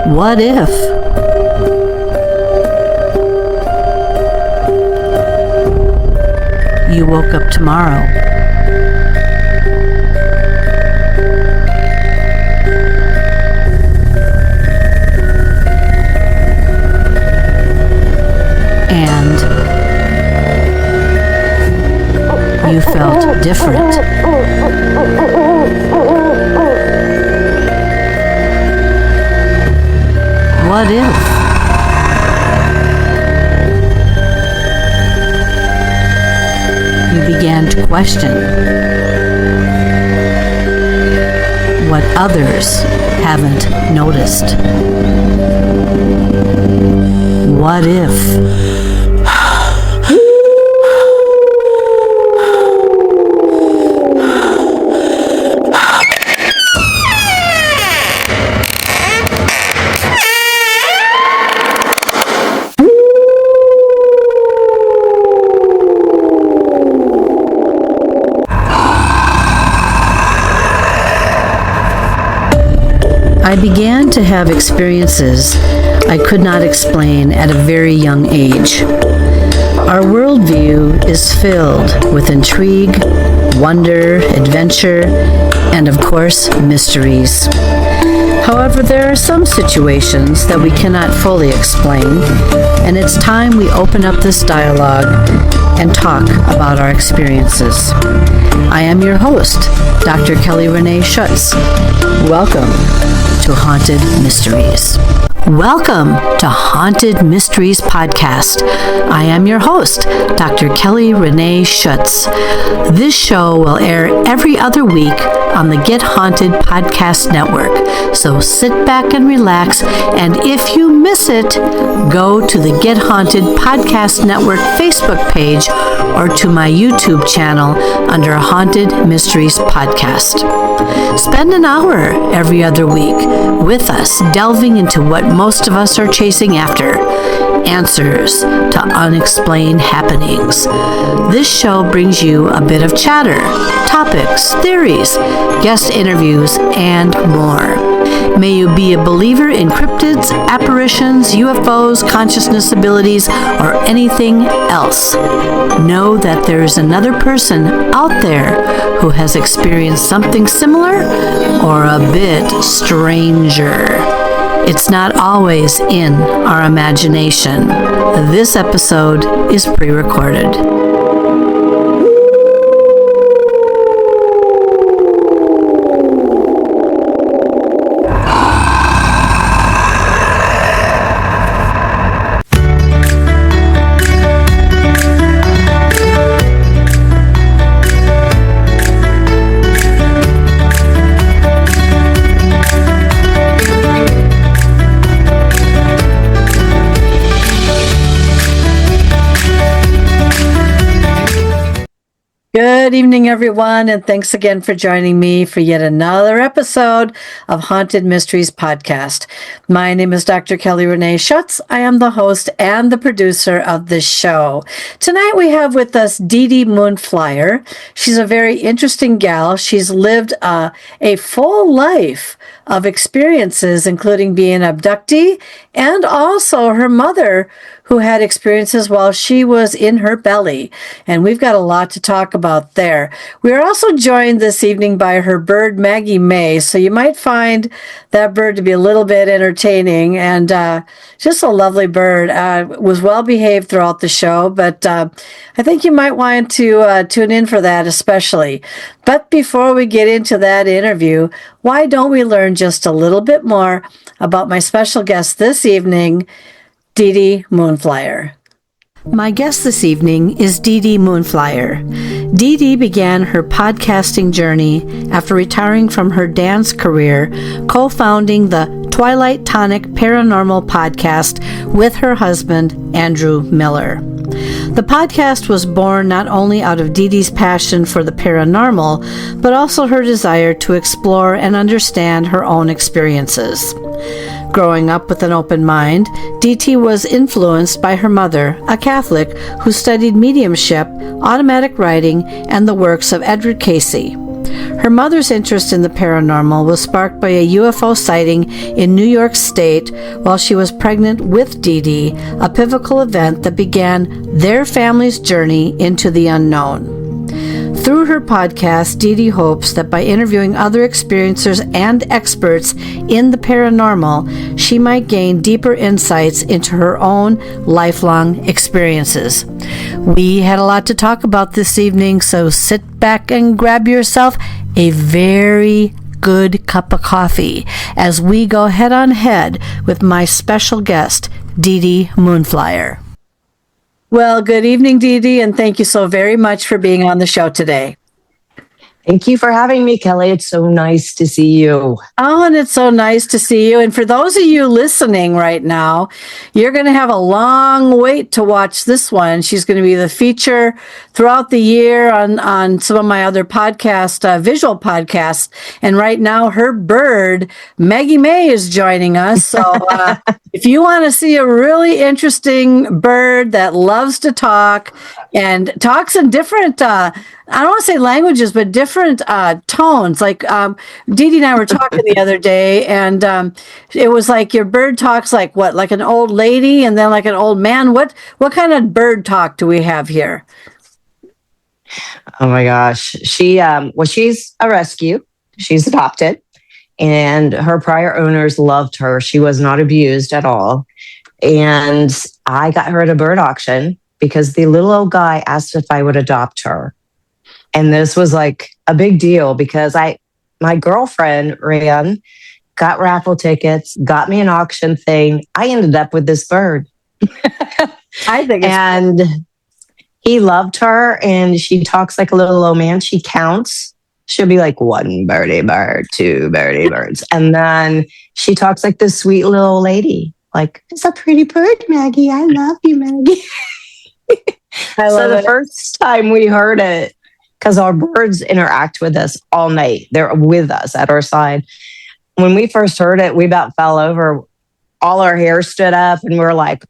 What if? You woke up tomorrow and you felt different. What if? You began to question what others haven't noticed. What if? I began to have experiences I could not explain at a very young age. Our worldview is filled with intrigue, wonder, adventure, and of course, mysteries. However, there are some situations that we cannot fully explain, and it's time we open up this dialogue and talk about our experiences. I am your host, Dr. Kelly Renee Schutz. Welcome to Haunted Mysteries. Welcome to Haunted Mysteries Podcast. I am your host, Dr. Kelly Renee Schutz. This show will air every other week on the Get Haunted Podcast Network. So sit back and relax, and if you miss it, go to the Get Haunted Podcast Network Facebook page or to my YouTube channel under Haunted Mysteries Podcast. Spend an hour every other week with us, delving into what most of us are chasing after, answers to unexplained happenings. This show brings you a bit of chatter, topics, theories, guest interviews, and more. May you be a believer in cryptids, apparitions, UFOs, consciousness abilities, or anything else. Know that there is another person out there who has experienced something similar or a bit stranger. It's not always in our imagination. This episode is pre-recorded. Good evening, everyone, and thanks again for joining me for yet another episode of Haunted Mysteries Podcast. My name is Dr. Kelly Renee Schutz. I am the host and the producer of this show. Tonight we have with us Dee Dee Moonflyer. She's a very interesting gal. She's lived a full life of experiences, including being an abductee, and also her mother, who had experiences while she was in her belly. And we've got a lot to talk about there. We are also joined this evening by her bird, Maggie May. So you might find that bird to be a little bit entertaining, and just a lovely bird. Was well behaved throughout the show, but I think you might want to tune in for that especially. But before we get into that interview, why don't we learn just a little bit more about my special guest this evening, Dee Dee Moonflyer. My guest this evening is Dee Dee Moonflyer. Dee Dee began her podcasting journey after retiring from her dance career, co-founding the Twilight Tonic Paranormal podcast with her husband, Andrew Miller. The podcast was born not only out of Dee Dee's passion for the paranormal, but also her desire to explore and understand her own experiences. Growing up with an open mind, DT was influenced by her mother, a Catholic who studied mediumship, automatic writing, and the works of Edward Casey. Her mother's interest in the paranormal was sparked by a UFO sighting in New York State while she was pregnant with DeeDee, a pivotal event that began their family's journey into the unknown. Through her podcast, DeeDee hopes that by interviewing other experiencers and experts in the paranormal, she might gain deeper insights into her own lifelong experiences. We had a lot to talk about this evening, so sit back and grab yourself a very good cup of coffee as we go head on head with my special guest, Dee Dee Moonflyer. Well, good evening, DeeDee, and thank you so very much for being on the show today. Thank you for having me, Kelly. It's so nice to see you. Oh, and it's so nice to see you. And for those of you listening right now, you're going to have a long wait to watch this one. She's going to be the feature throughout the year on some of my other podcasts, visual podcasts. And right now, her bird, Maggie May, is joining us. So if you want to see a really interesting bird that loves to talk and talks in different I don't want to say languages, but different tones. Like DeeDee and I were talking the other day, and it was like your bird talks like what, like an old lady, and then like an old man. What kind of bird talk do we have here? Oh my gosh, she's a rescue. She's adopted, and her prior owners loved her. She was not abused at all, and I got her at a bird auction because the little old guy asked if I would adopt her. And this was like a big deal because my girlfriend ran, got raffle tickets, got me an auction thing. I ended up with this bird. I think and he loved her, and she talks like a little old man. She counts. She'll be like, 1 birdie bird, 2 birdie birds. And then she talks like this sweet little old lady. Like, it's a pretty bird, Maggie. I love you, Maggie. So the first time we heard it, because our birds interact with us all night. They're with us at our side. When we first heard it, we about fell over. All our hair stood up, and we're like,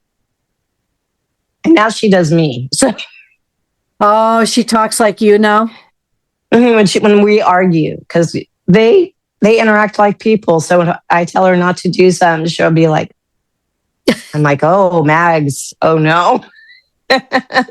and now she does me. So, oh, she talks like you now? When we argue, because they interact like people. So when I tell her not to do something, she'll be like, I'm like, oh, Mags, oh no.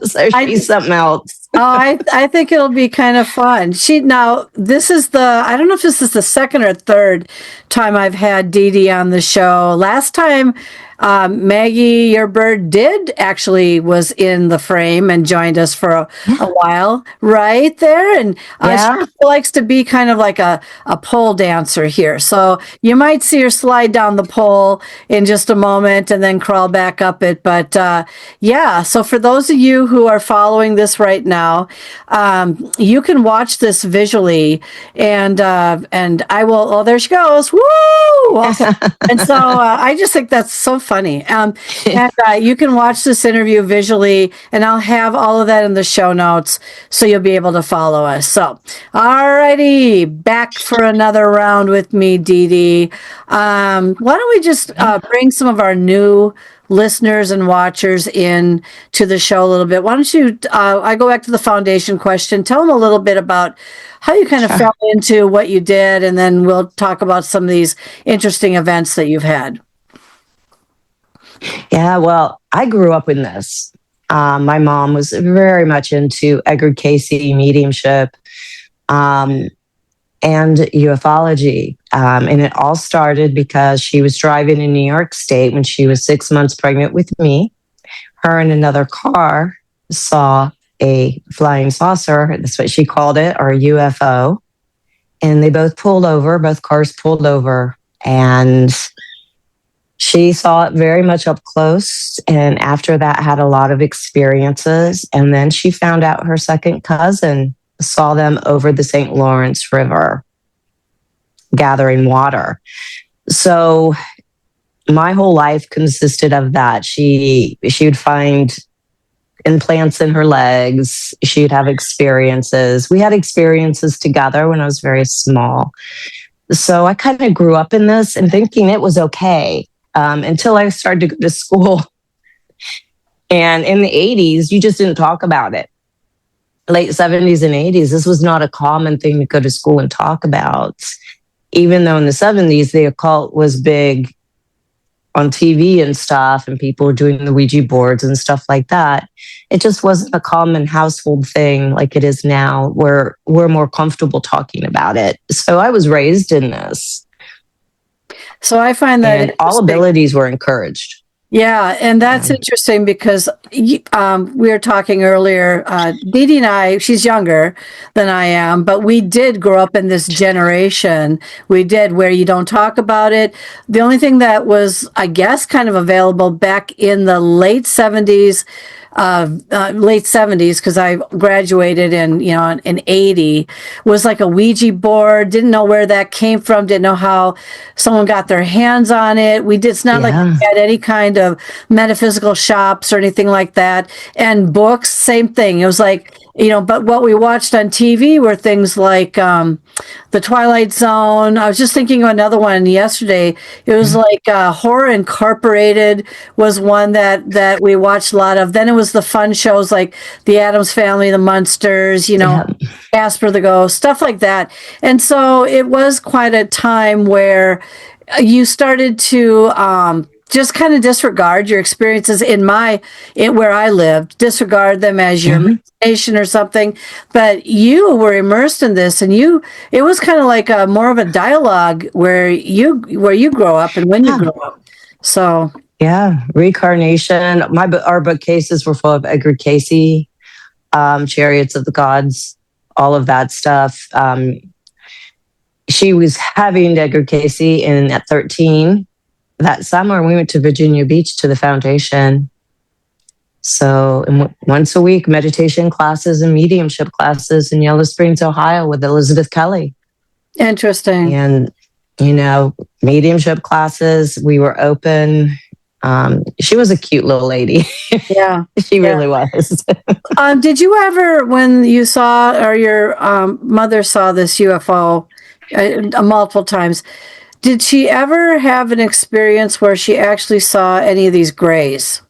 So she's something else. Oh, I think it'll be kind of fun. This is I don't know if this is the second or third time I've had DeeDee on the show. Last time, Maggie, your bird was in the frame and joined us for a while right there. And she likes to be kind of like a pole dancer here. So you might see her slide down the pole in just a moment and then crawl back up it. But so for those of you who are following this right now, you can watch this visually, and I will. Oh, there she goes! Woo! Okay. And so I just think that's so funny. And you can watch this interview visually, and I'll have all of that in the show notes, so you'll be able to follow us. So, alrighty, back for another round with me, DeeDee. Why don't we just bring some of our new listeners and watchers in to the show a little bit. Why don't you, I go back to the foundation question. Tell them a little bit about how you kind of fell into what you did, and then we'll talk about some of these interesting events that you've had. Yeah, well, I grew up in this. My mom was very much into Edgar Cayce mediumship and ufology. And it all started because she was driving in New York State when she was 6 months pregnant with me. Her and another car saw a flying saucer. That's what she called it, or a UFO. And they both cars pulled over. And she saw it very much up close. And after that, had a lot of experiences. And then she found out her second cousin saw them over the St. Lawrence River gathering water. So my whole life consisted of that. She would find implants in her legs. She'd have experiences. We had experiences together when I was very small. So I kind of grew up in this and thinking it was okay until I started to go to school. And in the 80s, you just didn't talk about it. late 70s and 80s, this was not a common thing to go to school and talk about. Even though in the 70s, the occult was big on TV and stuff, and people were doing the Ouija boards and stuff like that. It just wasn't a common household thing like it is now, where we're more comfortable talking about it. So I was raised in this. So I find that all abilities were encouraged. Yeah, and that's interesting because we were talking earlier, DeeDee and I, she's younger than I am, but we did grow up in this generation. We did, where you don't talk about it. The only thing that was, I guess, kind of available back in the late 70s, because I graduated in 80, was like a Ouija board. Didn't know where that came from. Didn't know how someone got their hands on it. It's not like we had any kind of metaphysical shops or anything like that. And books, same thing. It was like, but what we watched on TV were things like the Twilight Zone. I was just thinking of another one yesterday. It was like Horror Incorporated was one that we watched a lot of. Then it was the fun shows like The Addams Family, The Munsters, Casper the Ghost, stuff like that. And so it was quite a time where you started to just kind of disregard your experiences where I lived, disregard them as your imagination or something. But you were immersed in this, and it was kind of like more of a dialogue where you grow up and when you grow up. So reincarnation. Our bookcases were full of Edgar Casey, Chariots of the Gods, all of that stuff. She was having Edgar Casey at 13. That summer, we went to Virginia Beach to the foundation. So once a week, meditation classes and mediumship classes in Yellow Springs, Ohio with Elizabeth Kelly. Interesting. And, mediumship classes, we were open. She was a cute little lady. Yeah. She really was. Did you ever, when you saw, or your mother saw this UFO multiple times, did she ever have an experience where she actually saw any of these grays?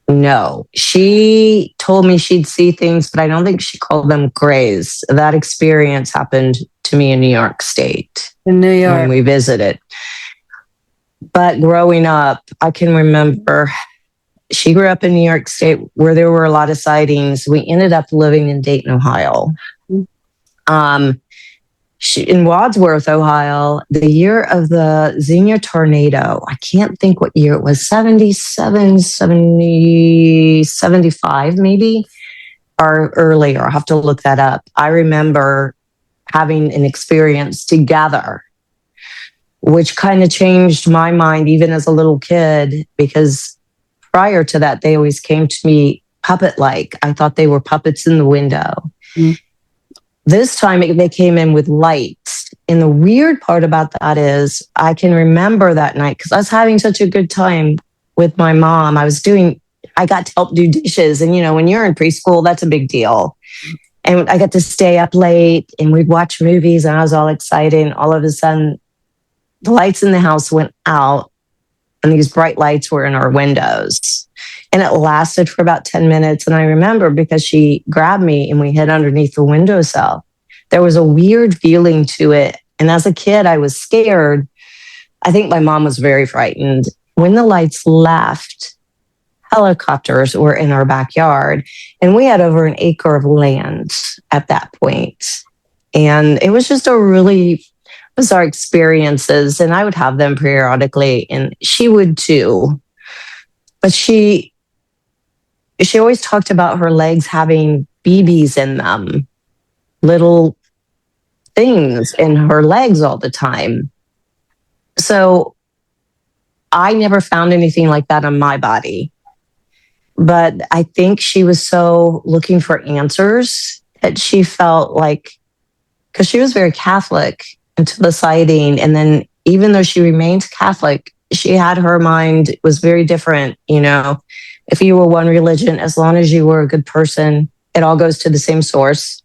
No. She told me she'd see things, but I don't think she called them grays. That experience happened to me in New York State. In New York. When we visited. But growing up, I can remember she grew up in New York State where there were a lot of sightings. We ended up living in Dayton, Ohio. In Wadsworth, Ohio, the year of the Xenia tornado, I can't think what year it was, 77, 70, 75 maybe, or earlier. I'll have to look that up. I remember having an experience together, which kind of changed my mind even as a little kid, because prior to that, they always came to me puppet-like. I thought they were puppets in the window. This time they came in with lights. And the weird part about that is I can remember that night because I was having such a good time with my mom. I got to help do dishes. And, when you're in preschool, that's a big deal. And I got to stay up late and we'd watch movies and I was all excited. And all of a sudden, the lights in the house went out and these bright lights were in our windows. And it lasted for about 10 minutes. And I remember because she grabbed me and we hid underneath the windowsill. There was a weird feeling to it. And as a kid, I was scared. I think my mom was very frightened. When the lights left, helicopters were in our backyard. And we had over an acre of land at that point. And it was just a really bizarre experiences. And I would have them periodically. And she would too. But she always talked about her legs having BBs in them, little things in her legs all the time. So I never found anything like that on my body. But I think she was so looking for answers that she felt like, because she was very Catholic until the sighting. And then even though she remained Catholic, she had her mind was very different. If you were one religion, as long as you were a good person, it all goes to the same source.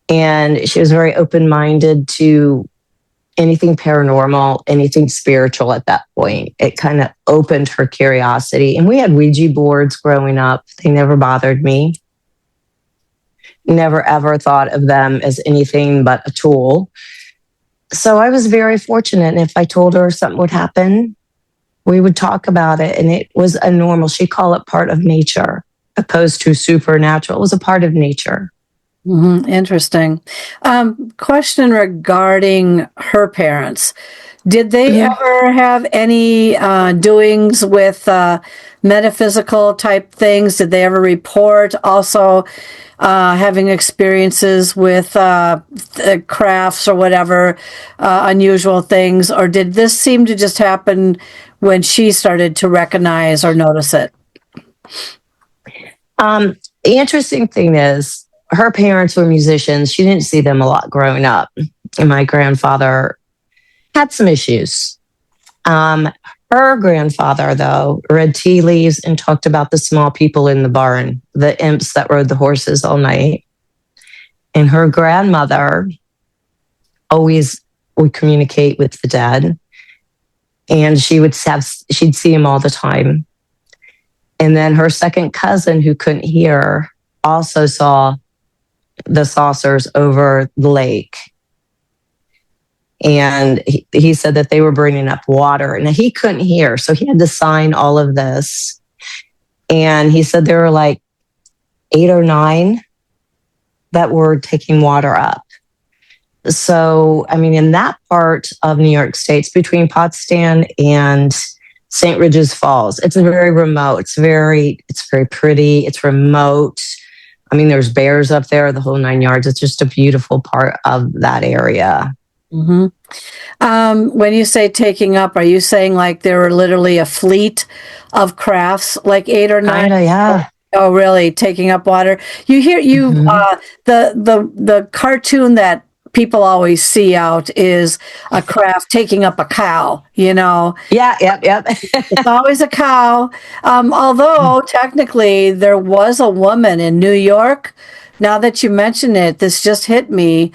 And she was very open-minded to anything paranormal, anything spiritual at that point. It kind of opened her curiosity. And we had Ouija boards growing up. They never bothered me. never ever thought of them as anything but a tool. So I was very fortunate. And if I told her something would happen, we would talk about it. And it was a normal, she called it part of nature, opposed to supernatural. It was a part of nature. Interesting. Question regarding her parents. Did they ever have any doings with metaphysical type things? Did they ever report also having experiences with crafts or whatever, unusual things? Or did this seem to just happen when she started to recognize or notice it? The interesting thing is, her parents were musicians. She didn't see them a lot growing up. And my grandfather had some issues. Her grandfather, though, read tea leaves and talked about the small people in the barn, the imps that rode the horses all night. And her grandmother always would communicate with the dead. And she'd see him all the time. And then her second cousin, who couldn't hear, also saw the saucers over the lake. And he said that they were bringing up water, and he couldn't hear, so he had to sign all of this. And he said there were like 8 or 9 that were taking water up. So, I mean, in that part of New York State, it's between Potsdam and St. Regis Falls. It's very remote. It's very pretty. It's remote. I mean, there's bears up there, the whole 9 yards. It's just a beautiful part of that area. When you say taking up, are you saying like there were literally a fleet of crafts, like 8 or 9? Kinda, yeah. Oh, really? Taking up water? You hear the cartoon that people always see out is a craft taking up a cow, you know? Yeah, yep. It's always a cow. Although technically there was a woman in New York. Now that you mention it, this just hit me.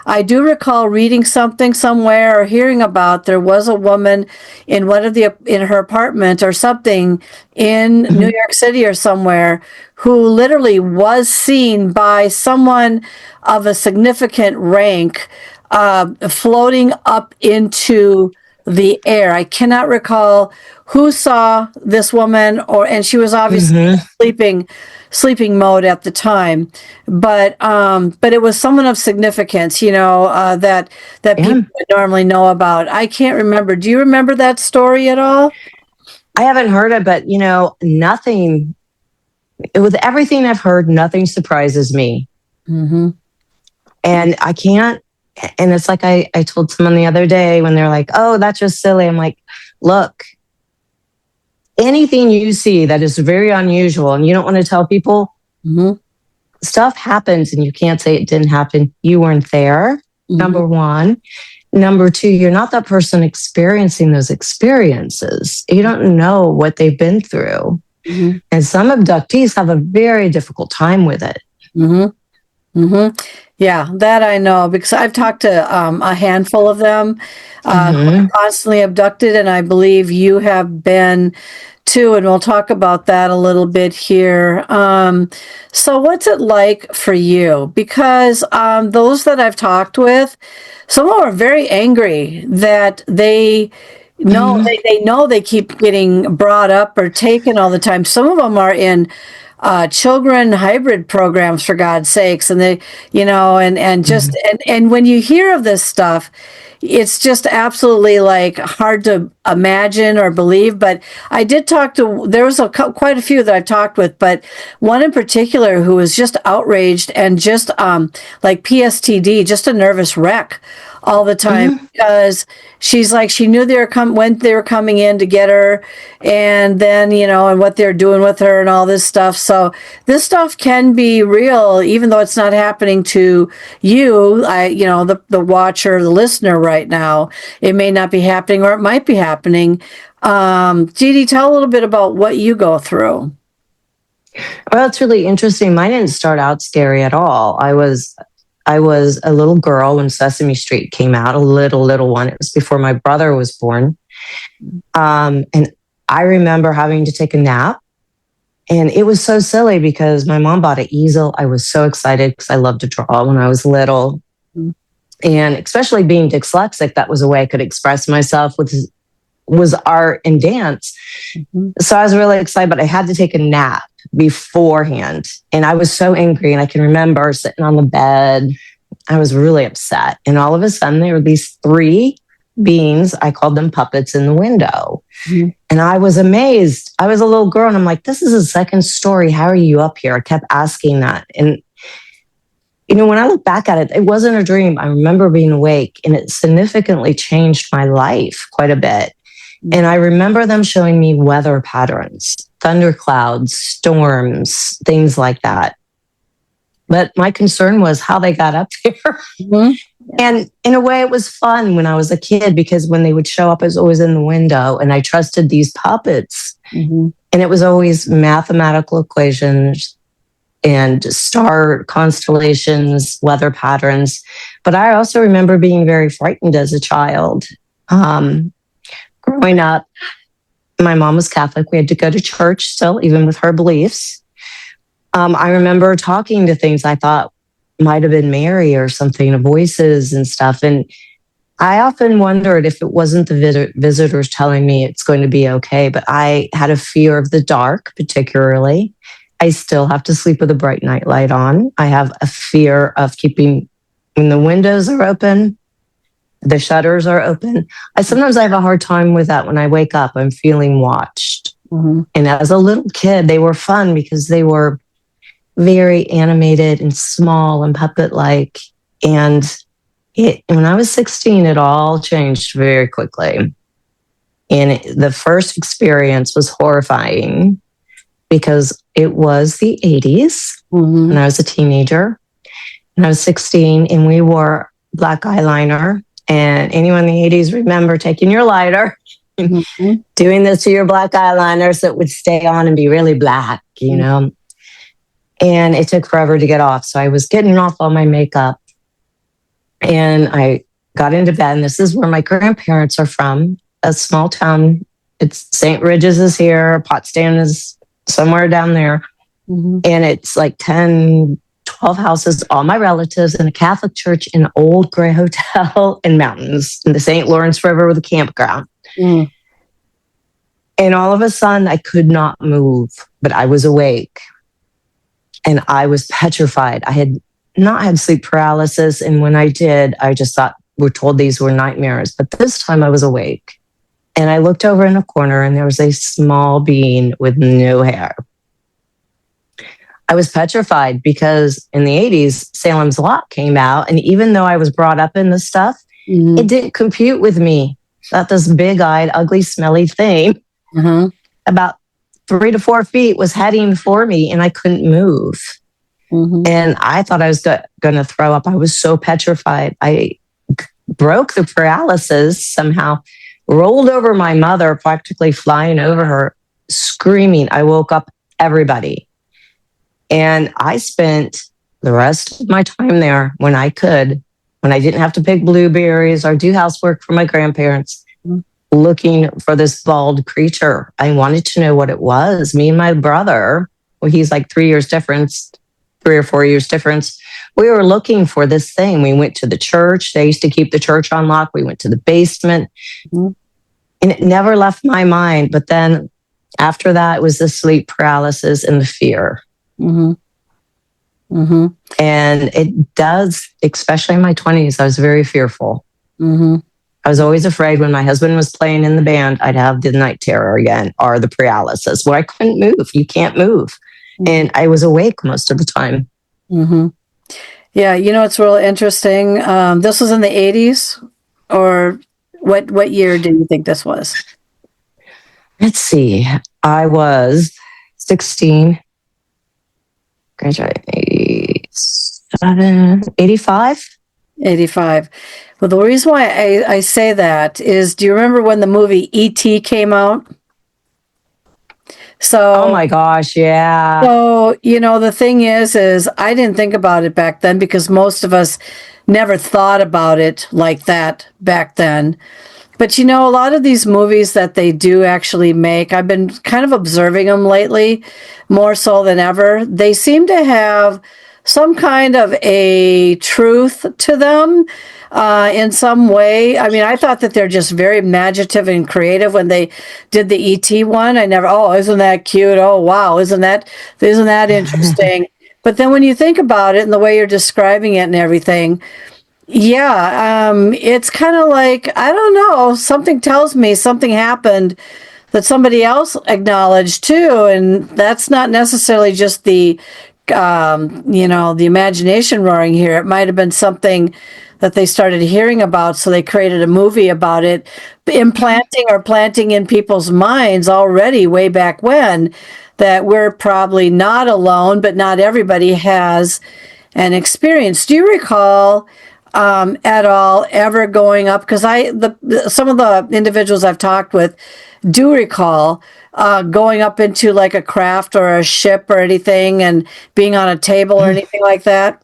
I do recall reading something somewhere or hearing about there was a woman in in her apartment or something in New York City or somewhere who literally was seen by someone of a significant rank floating up into the air. I cannot recall who saw this woman, and she was obviously sleeping mode at the time, but it was someone of significance, you know, that people would normally know about. I can't remember. Do you remember that story at all? I haven't heard it, but you know, nothing. With everything I've heard, nothing surprises me, and I can't. And it's like I told someone the other day when they're like, "Oh, that's just silly." I'm like, "Look, anything you see that is very unusual and you don't want to tell people, stuff happens and you can't say it didn't happen. You weren't there, number one. Number two, you're not that person experiencing those experiences. You don't know what they've been through. And some abductees have a very difficult time with it. Yeah, that I know because I've talked to a handful of them who are constantly abducted, and I believe you have been too, and we'll talk about that a little bit here. So what's it like for you? Because those that I've talked with, some of them are very angry that they know they know they keep getting brought up or taken all the time. Some of them are in children hybrid programs, for God's sakes, and they, you know, and just and when you hear of this stuff, it's just absolutely like hard to imagine or believe. But I did talk to, there was quite a few that I've talked with, but one in particular who was just outraged and just like PSTD, just a nervous wreck all the time because she's like, she knew they were when they were coming in to get her, and then, you know, and what they're doing with her and all this stuff. So this stuff can be real, even though it's not happening to you, you know, the watcher, the listener right now. It may not be happening, or it might be happening. DeeDee, tell a little bit about what you go through. Well, it's really interesting. Mine didn't start out scary at all. I was a little girl when Sesame Street came out, a little one. It was before my brother was born. And I remember having to take a nap. And it was so silly because my mom bought an easel. I was so excited because I loved to draw when I was little. Mm-hmm. And especially being dyslexic, that was a way I could express myself with was art and dance. Mm-hmm. So I was really excited, but I had to take a nap beforehand. And I was so angry. And I can remember sitting on the bed. I was really upset. And all of a sudden, there were these 3 beings. I called them puppets in the window. Mm-hmm. And I was amazed. I was a little girl and I'm like, this is a second story. How are you up here? I kept asking that. And, when I look back at it, it wasn't a dream. I remember being awake and it significantly changed my life quite a bit. Mm-hmm. And I remember them showing me weather patterns, thunderclouds, storms, things like that. But my concern was how they got up there. Mm-hmm. And in a way, it was fun when I was a kid because when they would show up, I was always in the window and I trusted these puppets. Mm-hmm. And it was always mathematical equations and star constellations, weather patterns. But I also remember being very frightened as a child. Growing up, my mom was Catholic. We had to go to church still, even with her beliefs. I remember talking to things I thought might have been Mary or something, voices and stuff. And I often wondered if it wasn't the visitors telling me it's going to be okay, but I had a fear of the dark, particularly. I still have to sleep with a bright night light on. I have a fear of keeping, when the windows are open, the shutters are open. Sometimes I have a hard time with that when I wake up. I'm feeling watched. Mm-hmm. And as a little kid, they were fun because they were very animated and small and puppet-like. And when I was 16, it all changed very quickly. And the first experience was horrifying because it was the 80s, mm-hmm. and I was a teenager. And I was 16, and we wore black eyeliner. And anyone in the 80s remember taking your lighter and mm-hmm. doing this to your black eyeliner so it would stay on and be really black, mm-hmm. know? And it took forever to get off. So I was getting off all my makeup and I got into bed. And this is where my grandparents are from, a small town. It's St. Regis is here. Potsdam is somewhere down there. Mm-hmm. And it's like 10, 12 houses, all my relatives, and a Catholic church, an old gray hotel and mountains in the St. Lawrence River with a campground. Mm. And all of a sudden, I could not move, but I was awake. And I was petrified. I had not had sleep paralysis. And when I did, I just thought, we're told these were nightmares. But this time I was awake. And I looked over in a corner and there was a small being with no hair. I was petrified because in the 80s, Salem's Lot came out. And even though I was brought up in this stuff, mm-hmm. it didn't compute with me that this big-eyed, ugly, smelly thing mm-hmm. about 3 to 4 feet was heading for me and I couldn't move. Mm-hmm. And I thought I was going to throw up. I was so petrified. I broke the paralysis somehow, rolled over my mother, practically flying over her, screaming. I woke up everybody. And I spent the rest of my time there when I could, when I didn't have to pick blueberries or do housework for my grandparents, looking for this bald creature. I wanted to know what it was. Me and my brother, well, he's like 3 years difference, 3 or 4 years difference. We were looking for this thing. We went to the church. They used to keep the church on lock. We went to the basement mm-hmm. and it never left my mind. But then after that, it was the sleep paralysis and the fear. Mm-hmm. Mm-hmm. And it does, especially in my 20s, I was very fearful. Mm-hmm. I was always afraid when my husband was playing in the band, I'd have the night terror again or the paralysis where I couldn't move. You can't move. Mm-hmm. And I was awake most of the time. Mm-hmm. Yeah, it's real interesting. This was in the 80s, or what year do you think this was? Let's see. I was 16. Graduated 85. 85. Well, the reason why I say that is, do you remember when the movie E.T. came out? So, oh my gosh, yeah. So, the thing is I didn't think about it back then because most of us never thought about it like that back then. But a lot of these movies that they do actually make, I've been kind of observing them lately, more so than ever. They seem to have some kind of a truth to them in some way. I mean, I thought that they're just very imaginative and creative when they did the E.T. one. Isn't that cute? Oh, wow, isn't that interesting? But then when you think about it and the way you're describing it and everything, yeah, it's kind of like, I don't know, something tells me something happened that somebody else acknowledged too. And that's not necessarily just the imagination roaring here. It might have been something that they started hearing about, so they created a movie about it, planting in people's minds already way back when, that we're probably not alone, but not everybody has an experience. Do you recall at all ever going up? Because some of the individuals I've talked with do recall going up into like a craft or a ship or anything and being on a table or anything like that.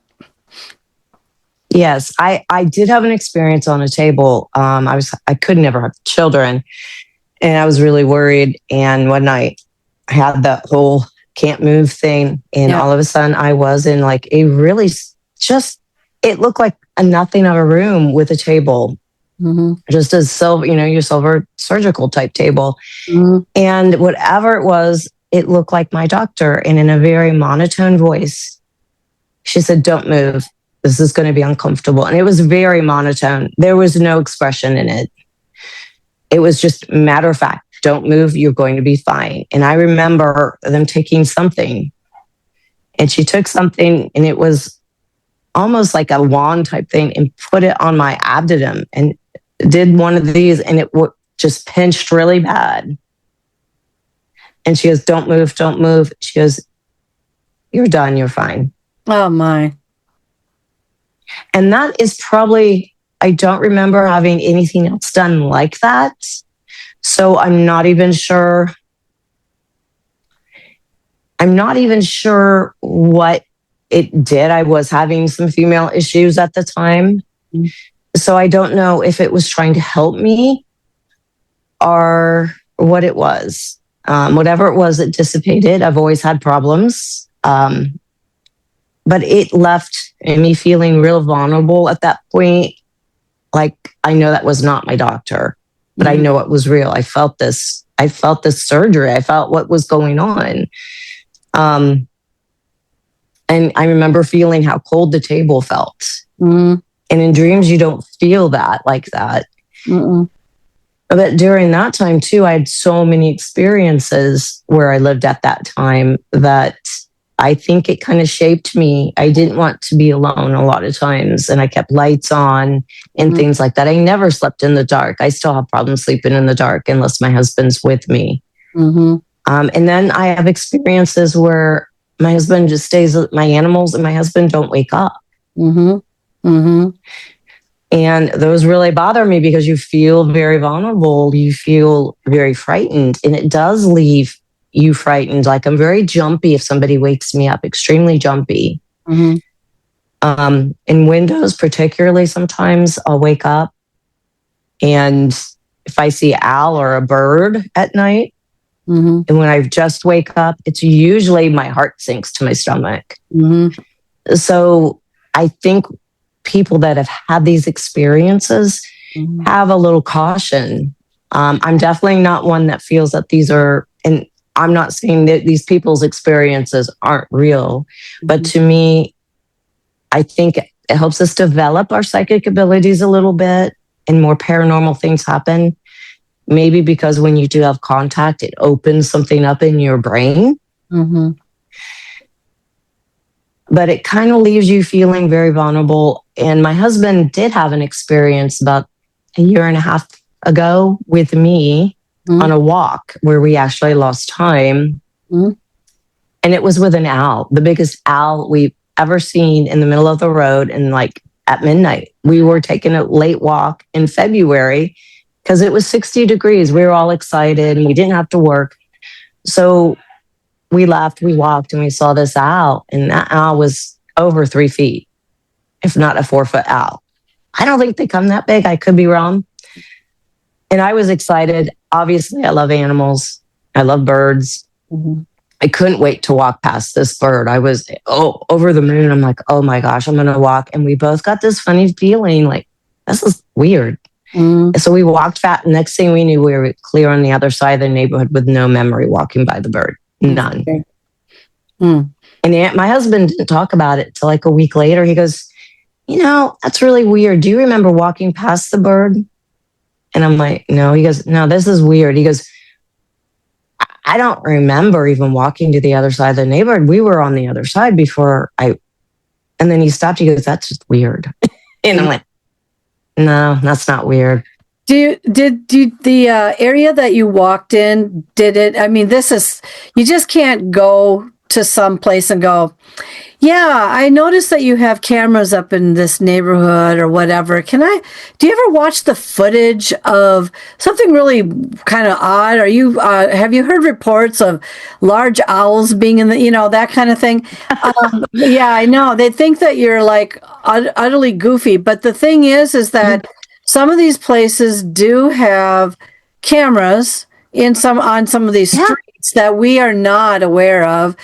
Yes, I did have an experience on a table. I could never have children, and I was really worried. And one night I had that whole can't move thing, and all of a sudden I was in like a really it looked like a nothing of a room with a table, just a silver, your silver surgical type table, and whatever it was, it looked like my doctor, and in a very monotone voice, she said, "Don't move. This is going to be uncomfortable." And it was very monotone. There was no expression in it. It was just matter of fact, don't move. You're going to be fine. And I remember them taking something, and she took something, and it was almost like a wand type thing, and put it on my abdomen and did one of these, and it just pinched really bad. And she goes, "Don't move, don't move." She goes, "You're done. You're fine." Oh my. And that is probably, I don't remember having anything else done like that. So I'm not even sure what it did. I was having some female issues at the time. So I don't know if it was trying to help me or what it was. Whatever it was, it dissipated. I've always had problems. But it left me feeling real vulnerable at that point. Like, I know that was not my doctor, but I know it was real. I felt this surgery. I felt what was going on. And I remember feeling how cold the table felt. And in dreams, you don't feel that like that. But during that time too, I had so many experiences where I lived at that time that I think it kind of shaped me. I didn't want to be alone a lot of times, and I kept lights on and things like that. I never slept in the dark. I still have problems sleeping in the dark unless my husband's with me. And then I have experiences where my husband just stays with my animals and my husband don't wake up. And those really bother me because you feel very vulnerable. You feel very frightened, and it does leave you frightened. Like, I'm very jumpy if somebody wakes me up, extremely jumpy. In windows, particularly, sometimes I'll wake up, and if I see an owl or a bird at night, and when I just wake up, it's usually my heart sinks to my stomach. So I think people that have had these experiences have a little caution. I'm definitely not one that feels that these are, and I'm not saying that these people's experiences aren't real, but to me, I think it helps us develop our psychic abilities a little bit, and more paranormal things happen. Maybe because when you do have contact, it opens something up in your brain. But it kind of leaves you feeling very vulnerable. And my husband did have an experience about a year and a half ago with me on a walk where we actually lost time. And it was with an owl, the biggest owl we've ever seen in the middle of the road. And like at midnight, we were taking a late walk in February because it was 60 degrees. We were all excited and we didn't have to work. So we left, we walked, and we saw this owl. And that owl was over 3 feet, if not a 4-foot owl. I don't think they come that big. I could be wrong. And I was excited. Obviously, I love animals. I love birds. Mm-hmm. I couldn't wait to walk past this bird. I was over the moon. I'm like, oh my gosh, I'm going to walk. And we both got this funny feeling like, this is weird. Mm. So we walked fast. Next thing we knew, we were clear on the other side of the neighborhood with no memory walking by the bird. None. Okay. Mm. And my husband didn't talk about it till like a week later. He goes, that's really weird. Do you remember walking past the bird? And I'm like, no. He goes, no, this is weird. He goes, I don't remember even walking to the other side of the neighborhood. We were on the other side before and then he stopped. He goes, that's just weird. And I'm like, no, that's not weird. Did the area that you walked in, you just can't go to some place and go, yeah, I noticed that you have cameras up in this neighborhood or whatever. Do you ever watch the footage of something really kind of odd? Have you heard reports of large owls being in that kind of thing? Yeah, I know. They think that you're like utterly goofy. But the thing is that some of these places do have cameras on some of these streets that we are not aware of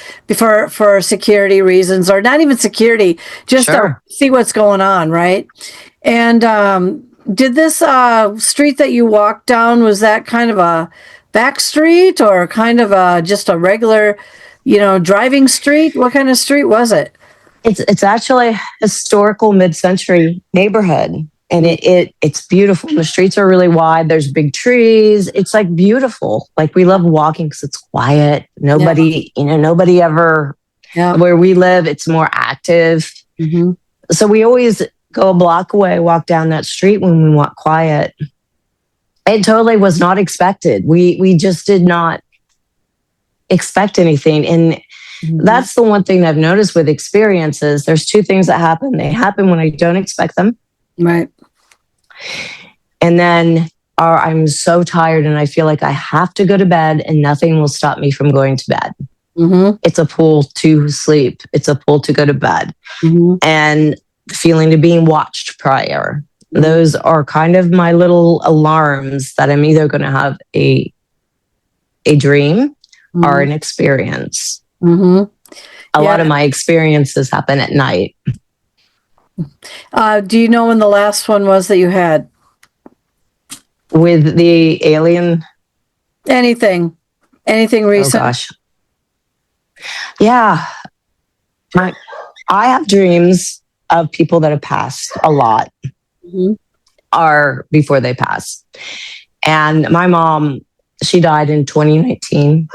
for security reasons, or not even security, just to see what's going on, right? And did this street that you walked down, was that kind of a back street or kind of just a regular, driving street? What kind of street was it? It's actually a historical mid-century neighborhood. And it's beautiful. The streets are really wide. There's big trees. It's like beautiful. Like we love walking because it's quiet. Nobody ever, where we live, it's more active. Mm-hmm. So we always go a block away, walk down that street when we want quiet. It totally was not expected. We just did not expect anything. And that's the one thing I've noticed with experiences. There's two things that happen. They happen when I don't expect them. Right. And then I'm so tired and I feel like I have to go to bed and nothing will stop me from going to bed. Mm-hmm. It's a pull to sleep. It's a pull to go to bed. Mm-hmm. And the feeling of being watched prior. Mm-hmm. Those are kind of my little alarms that I'm either going to have a dream or an experience. Mm-hmm. A lot of my experiences happen at night. Do you know when the last one was that you had? With the alien? Anything recent? Oh, gosh. Yeah. I have dreams of people that have passed a lot or before they pass. And my mom, she died in 2019.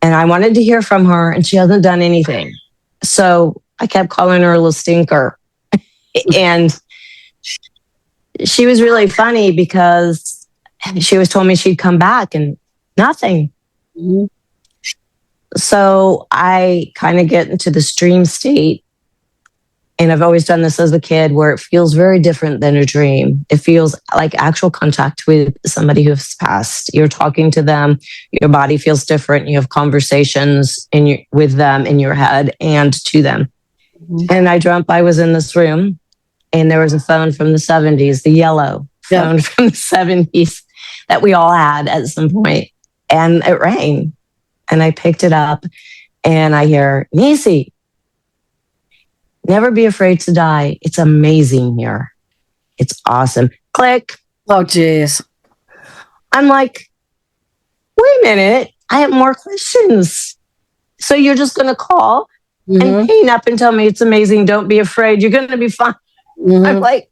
And I wanted to hear from her and she hasn't done anything. So I kept calling her a little stinker. And she was really funny because she was told me she'd come back and nothing. Mm-hmm. So I kind of get into this dream state. And I've always done this as a kid where it feels very different than a dream. It feels like actual contact with somebody who's passed. You're talking to them. Your body feels different. You have conversations with them in your head and to them. Mm-hmm. And I dreamt I was in this room. And there was a phone from the 70s, the yellow phone from the 70s that we all had at some point. And it rang. And I picked it up and I hear, Nisi, never be afraid to die. It's amazing here. It's awesome. Click. Oh, geez. I'm like, wait a minute. I have more questions. So you're just going to call and hang up and tell me it's amazing. Don't be afraid. You're going to be fine. Mm-hmm. I'm like,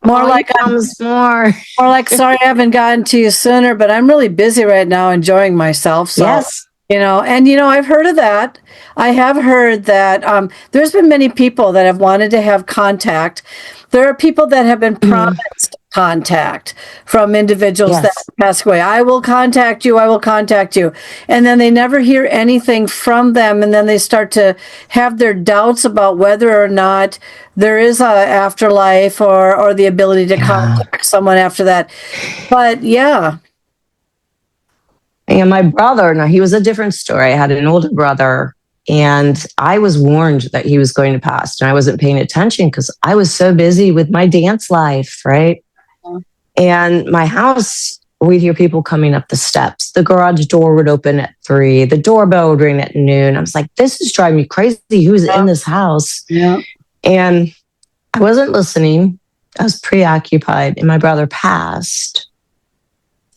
more like sorry I haven't gotten to you sooner, but I'm really busy right now enjoying myself. So, yes. I've heard of that. I have heard that there's been many people that have wanted to have contact. There are people that have been promised contact from individuals that pass away. I will contact you. And then they never hear anything from them. And then they start to have their doubts about whether or not there is a afterlife or the ability to contact someone after that. But And my brother, now he was a different story. I had an older brother and I was warned that he was going to pass and I wasn't paying attention because I was so busy with my dance life, right? And my house, we'd hear people coming up the steps. The garage door would open at 3. The doorbell would ring at noon. I was like, this is driving me crazy. Who's in this house? Yeah. And I wasn't listening. I was preoccupied, and my brother passed.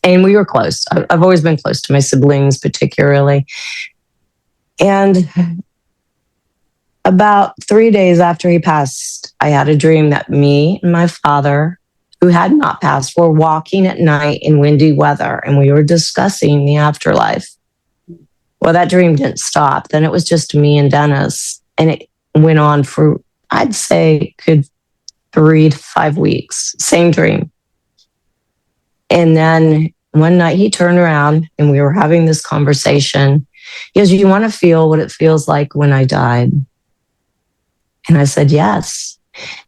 And we were close. I've always been close to my siblings, particularly. And about 3 days after he passed, I had a dream that me and my father, who had not passed, were walking at night in windy weather, and we were discussing the afterlife. Well, that dream didn't stop. Then it was just me and Dennis, and it went on for, I'd say, good 3 to 5 weeks. Same dream. And then one night he turned around and we were having this conversation. He goes, you want to feel what it feels like when I died? And I said, yes.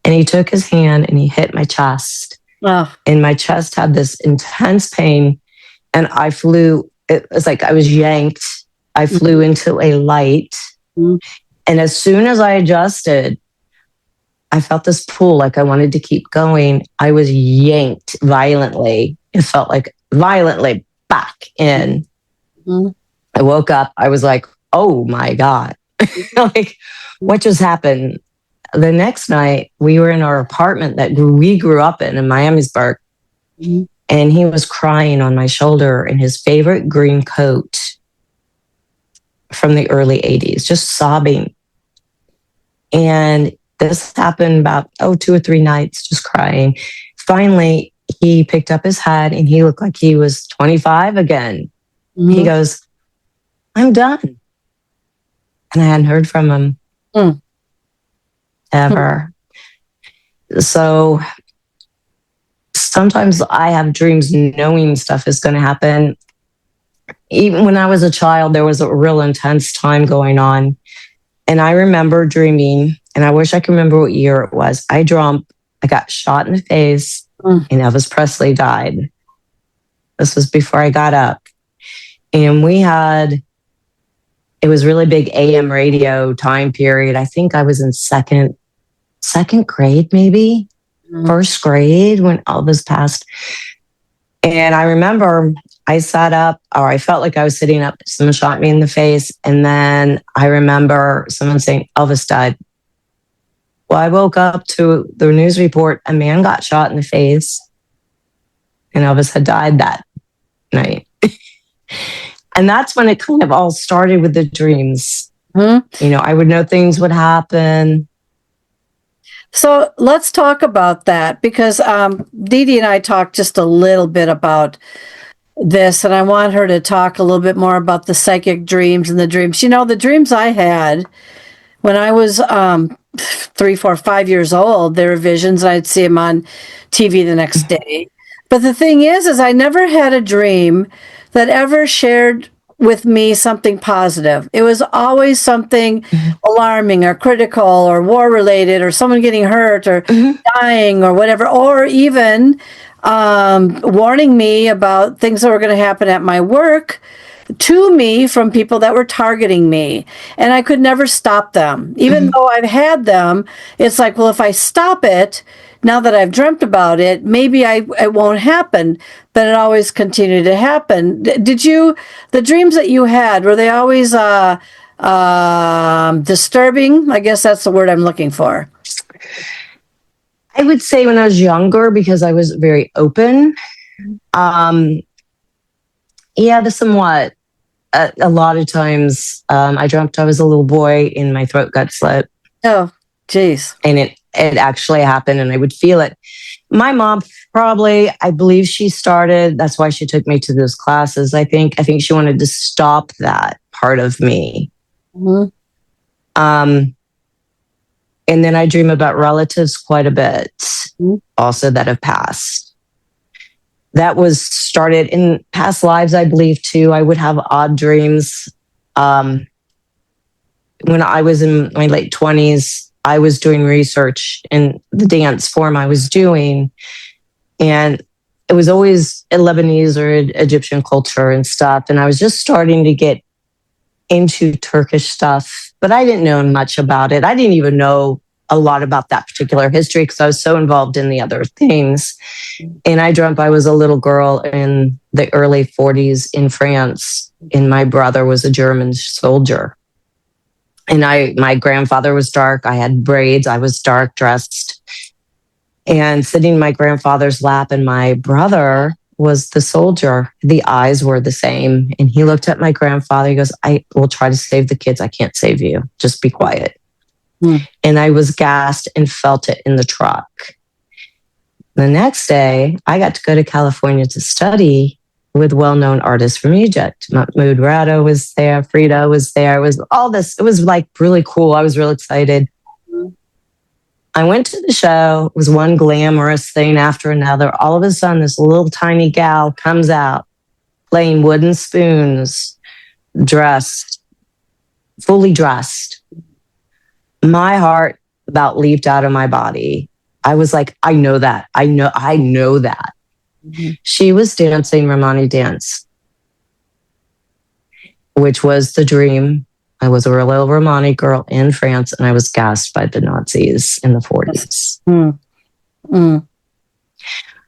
And he took his hand and he hit my chest. Oh. And my chest had this intense pain. And I flew, it was like I was yanked. I flew into a light. Mm-hmm. And as soon as I adjusted, I felt this pull, like I wanted to keep going. I was yanked violently. It felt like violently back in. Mm-hmm. I woke up. I was like, oh my God. Like, what just happened? The next night, we were in our apartment that we grew up in Miamisburg. Mm-hmm. And he was crying on my shoulder in his favorite green coat from the early 80s, just sobbing. And this happened about, 2 or 3 nights, just crying. Finally, he picked up his head and he looked like he was 25 again. Mm-hmm. He goes, I'm done. And I hadn't heard from him ever. So sometimes I have dreams knowing stuff is going to happen. Even when I was a child, there was a real intense time going on. And I remember dreaming, and I wish I could remember what year it was. I got shot in the face, and Elvis Presley died. This was before I got up. And it was really big AM radio time period. I think I was in second grade, maybe first grade when Elvis passed. And I remember I sat up, or I felt like I was sitting up. Someone shot me in the face. And then I remember someone saying, Elvis died. Well, I woke up to the news report. A man got shot in the face, and Elvis had died that night. And that's when it kind of all started with the dreams. Mm-hmm. I would know things would happen. So let's talk about that, because DeeDee and I talked just a little bit about this, and I want her to talk a little bit more about the psychic dreams and the dreams. The dreams I had when I was 3, 4, 5 years old, they were visions. I'd see them on TV the next day. But the thing is I never had a dream that ever shared with me something positive. It was always something alarming or critical or war related or someone getting hurt or dying or whatever, or even warning me about things that were going to happen at my work to me from people that were targeting me. And I could never stop them. Even though I've had them, it's like, well, if I stop it, now that I've dreamt about it, maybe it won't happen. But it always continued to happen. The dreams that you had, were they always disturbing? I guess that's the word I'm looking for. I would say when I was younger, because I was very open. Somewhat. A lot of times I dreamt I was a little boy and my throat got slit. Oh, geez. And it actually happened, and I would feel it. My mom probably, I believe she started, that's why she took me to those classes. I think she wanted to stop that part of me. Mm-hmm. And then I dream about relatives quite a bit, also that have passed. That was started in past lives, I believe, too. I would have odd dreams. When I was in my late 20s, I was doing research in the dance form I was doing. And it was always Lebanese or Egyptian culture and stuff. And I was just starting to get into Turkish stuff, but I didn't know much about it. I didn't even know a lot about that particular history because I was so involved in the other things. And I dreamt I was a little girl in the early 40s in France, and my brother was a German soldier. And my grandfather was dark. I had braids. I was dark dressed. And sitting in my grandfather's lap, and my brother was the soldier. The eyes were the same. And he looked at my grandfather. He goes, I will try to save the kids. I can't save you. Just be quiet. And I was gassed and felt it in the truck. The next day, I got to go to California to study with well-known artists from Egypt. Mahmoud Rado was there. Frida was there. It was all this. It was like really cool. I was real excited. I went to the show. It was one glamorous thing after another. All of a sudden, this little tiny gal comes out playing wooden spoons, dressed, fully dressed. My heart about leaped out of my body. I was like, I know that. I know that. She was dancing Romani dance, which was the dream. I was a little Romani girl in France, and I was gassed by the Nazis in the 40s.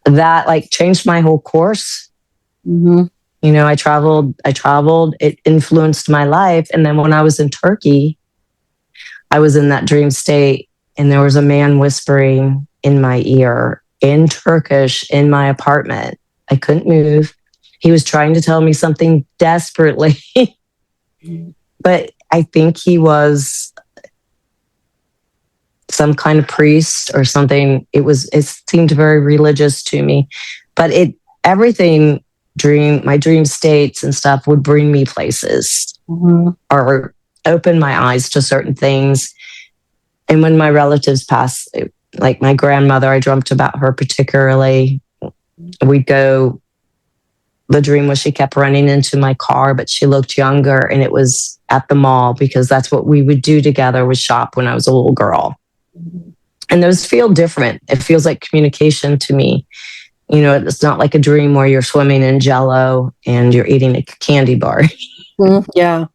That like changed my whole course. You know, I traveled. It influenced my life. And then when I was in Turkey, I was in that dream state, and there was a man whispering in my ear in Turkish in my apartment. I couldn't move. He was trying to tell me something desperately, but I think he was some kind of priest or something. It seemed very religious to me, but everything my dream states and stuff would bring me places or open my eyes to certain things. And when my relatives passed, like my grandmother, I dreamt about her particularly. We'd go, the dream was she kept running into my car, but she looked younger, and it was at the mall because that's what we would do together, was shop when I was a little girl. And those feel different. It feels like communication to me. You know, it's not like a dream where you're swimming in Jell-O and you're eating a candy bar. Yeah.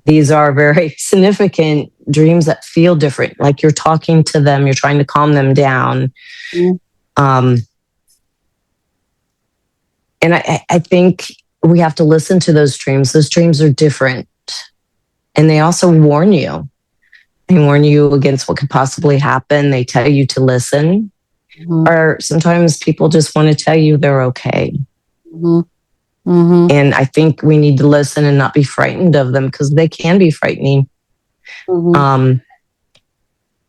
These are very significant dreams that feel different. Like you're talking to them, you're trying to calm them down. And I think we have to listen to those dreams. Those dreams are different. And they also warn you. They warn you against what could possibly happen. They tell you to listen. Or sometimes people just want to tell you they're okay. And I think we need to listen and not be frightened of them because they can be frightening. The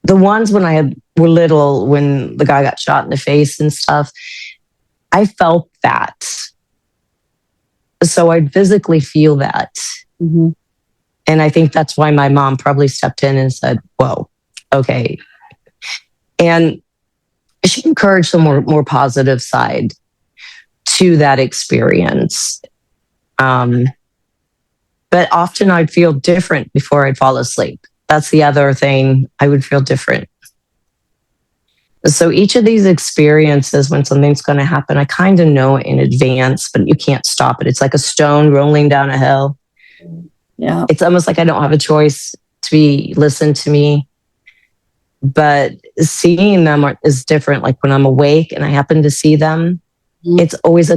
ones when I were little, when the guy got shot in the face and stuff, I felt that. So I'd physically feel that. And I think that's why my mom probably stepped in and said, whoa, okay. And she encouraged the more positive side to that experience. But often I'd feel different before I'd fall asleep. That's the other thing. I would feel different. So each of these experiences, when something's going to happen, I kind of know it in advance, but you can't stop it. It's like a stone rolling down a hill. Yeah. It's almost like I don't have a choice to be listened to me. But seeing them is different. Like when I'm awake and I happen to see them, it's always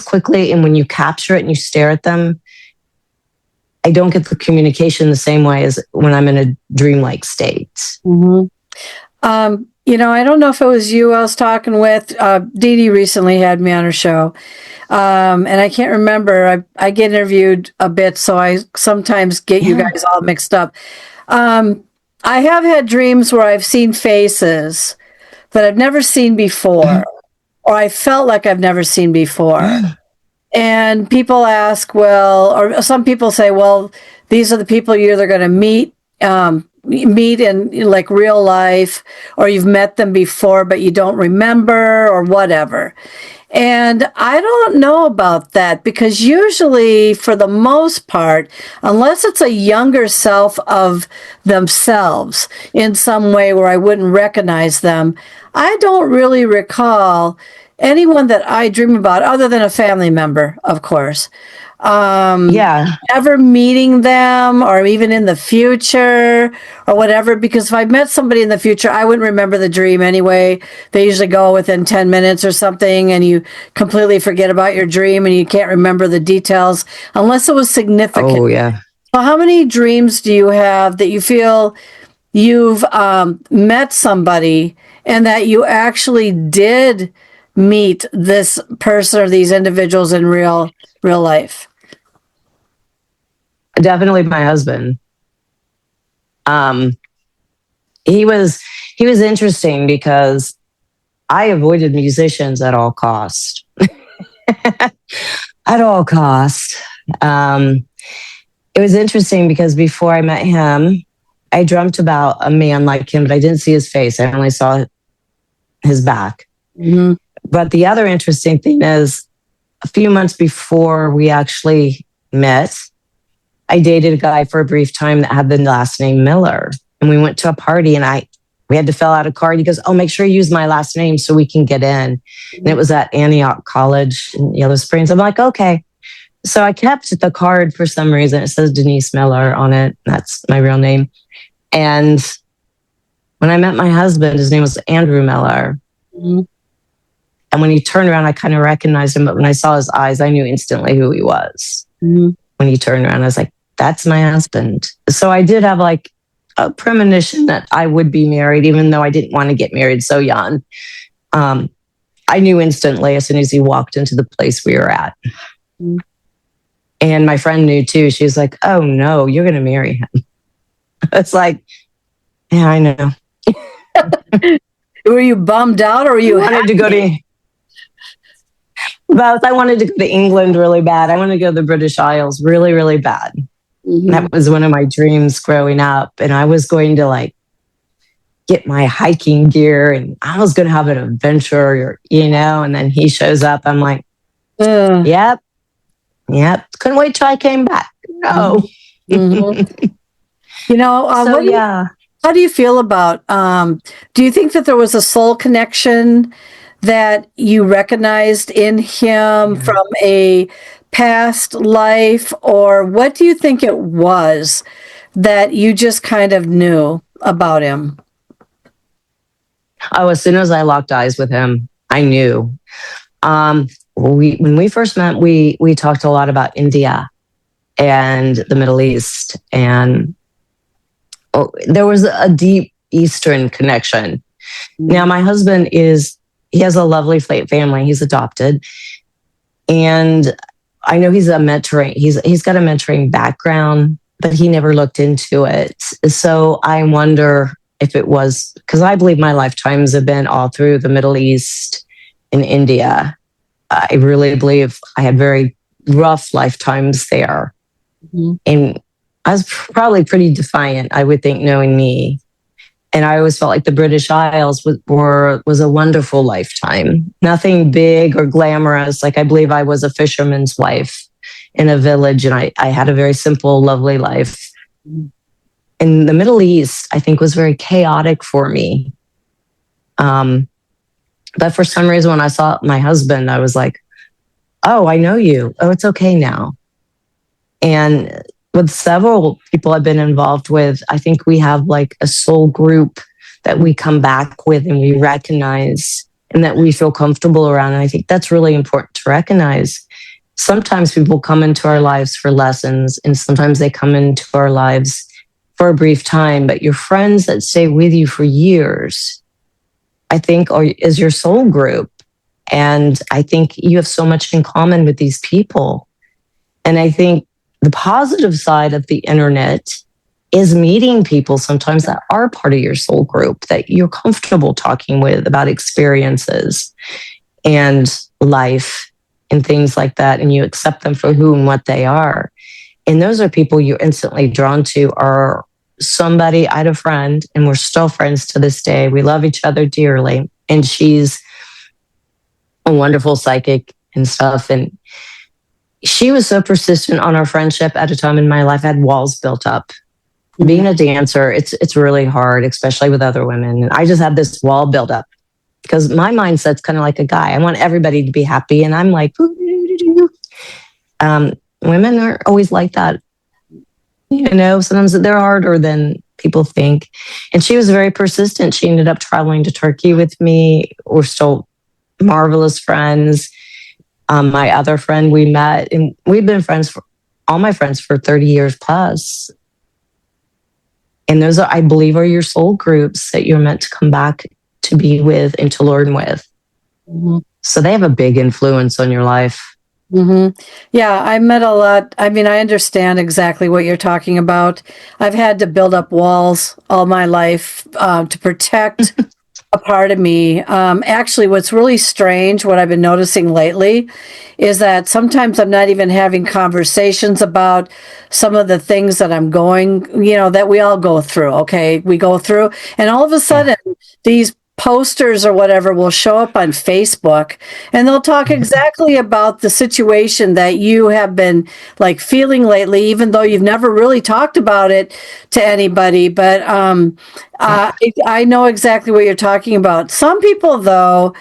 quickly. And when you capture it and you stare at them, I don't get the communication the same way as when I'm in a dreamlike state. You know, I don't know if it was you I was talking with. DeeDee recently had me on her show. And I can't remember. I get interviewed a bit, so I sometimes get you guys all mixed up. I have had dreams where I've seen faces that I've never seen before, or I felt like I've never seen before. And people ask, well, or some people say, well, these are the people you're either going to meet in like real life, or you've met them before, but you don't remember, or whatever. And I don't know about that, because usually, for the most part, unless it's a younger self of themselves in some way where I wouldn't recognize them, I don't really recall anyone that I dream about, other than a family member, of course. Ever meeting them, or even in the future or whatever, because if I met somebody in the future, I wouldn't remember the dream anyway. They usually go within 10 minutes or something, and you completely forget about your dream and you can't remember the details unless it was significant. Oh, yeah. So how many dreams do you have that you feel you've met somebody and that you actually did meet this person or these individuals in real life? Definitely my husband. He was interesting because I avoided musicians at all cost. At all cost. It was interesting because before I met him, I dreamt about a man like him, but I didn't see his face. I only saw his back. Mm-hmm. But the other interesting thing is, a few months before we actually met, I dated a guy for a brief time that had the last name Miller. And we went to a party and we had to fill out a card. He goes, "Oh, make sure you use my last name so we can get in." And it was at Antioch College in Yellow Springs. I'm like, okay. So I kept the card for some reason. It says Denise Miller on it. That's my real name. And when I met my husband, his name was Andrew Miller. Mm-hmm. And when he turned around, I kind of recognized him. But when I saw his eyes, I knew instantly who he was. Mm-hmm. When he turned around, I was like, that's my husband. So I did have like a premonition that I would be married, even though I didn't want to get married so young. I knew instantly as soon as he walked into the place we were at. Mm-hmm. And my friend knew too. She was like, "Oh no, you're going to marry him." It's like, yeah, I know. Were you bummed out, or were you wanted to go to both? I wanted to go to England really bad. I wanted to go to the British Isles really, really bad. Mm-hmm. That was one of my dreams growing up. And I was going to like get my hiking gear and I was going to have an adventure, and then he shows up. I'm like, yep. Couldn't wait till I came back. No. Mm-hmm. How do you feel about, do you think that there was a soul connection that you recognized in him from a past life, or what do you think it was that you just kind of knew about him? Oh, as soon as I locked eyes with him, I knew. When we first met, we talked a lot about India and the Middle East, and there was a deep Eastern connection. Now, my husband he has a lovely family. He's adopted. And I know he's got a mentoring background, but he never looked into it. So I wonder if it was, because I believe my lifetimes have been all through the Middle East and India. I really believe I had very rough lifetimes there. Mm-hmm. And I was probably pretty defiant, I would think, knowing me. And I always felt like the British Isles was a wonderful lifetime. Nothing big or glamorous. Like, I believe I was a fisherman's wife in a village, and I had a very simple, lovely life. In the Middle East, I think, was very chaotic for me. But for some reason, when I saw my husband, I was like, "Oh, I know you. Oh, it's okay now." And with several people I've been involved with, I think we have like a soul group that we come back with and we recognize and that we feel comfortable around. And I think that's really important to recognize. Sometimes people come into our lives for lessons, and sometimes they come into our lives for a brief time, but your friends that stay with you for years, I think, is your soul group. And I think you have so much in common with these people. And I think the positive side of the internet is meeting people sometimes that are part of your soul group, that you're comfortable talking with about experiences and life and things like that. And you accept them for who and what they are. And those are people you're instantly drawn to. Or somebody, I had a friend, and we're still friends to this day. We love each other dearly. And she's a wonderful psychic and stuff. And she was so persistent on our friendship at a time in my life. I had walls built up. Being a dancer, it's really hard, especially with other women. And I just had this wall built up. because my mindset's kind of like a guy. I want everybody to be happy, and I'm like, women aren't always like that. Sometimes they're harder than people think. And she was very persistent. She ended up traveling to Turkey with me. We're still marvelous friends. My other friend we met, and we've been friends all my friends for 30 years plus. And those I believe, are your soul groups that you're meant to come back to be with and to learn with. Mm-hmm. So they have a big influence on your life. Mm-hmm. Yeah, I met a lot. I mean, I understand exactly what you're talking about. I've had to build up walls all my life to protect a part of me. Actually, what's really strange, what I've been noticing lately, is that sometimes I'm not even having conversations about some of the things that I'm going, that we all go through. Okay, we go through, and all of a sudden, these posters or whatever will show up on Facebook, and they'll talk exactly about the situation that you have been like feeling lately, even though you've never really talked about it to anybody. But I know exactly what you're talking about. Some people, though,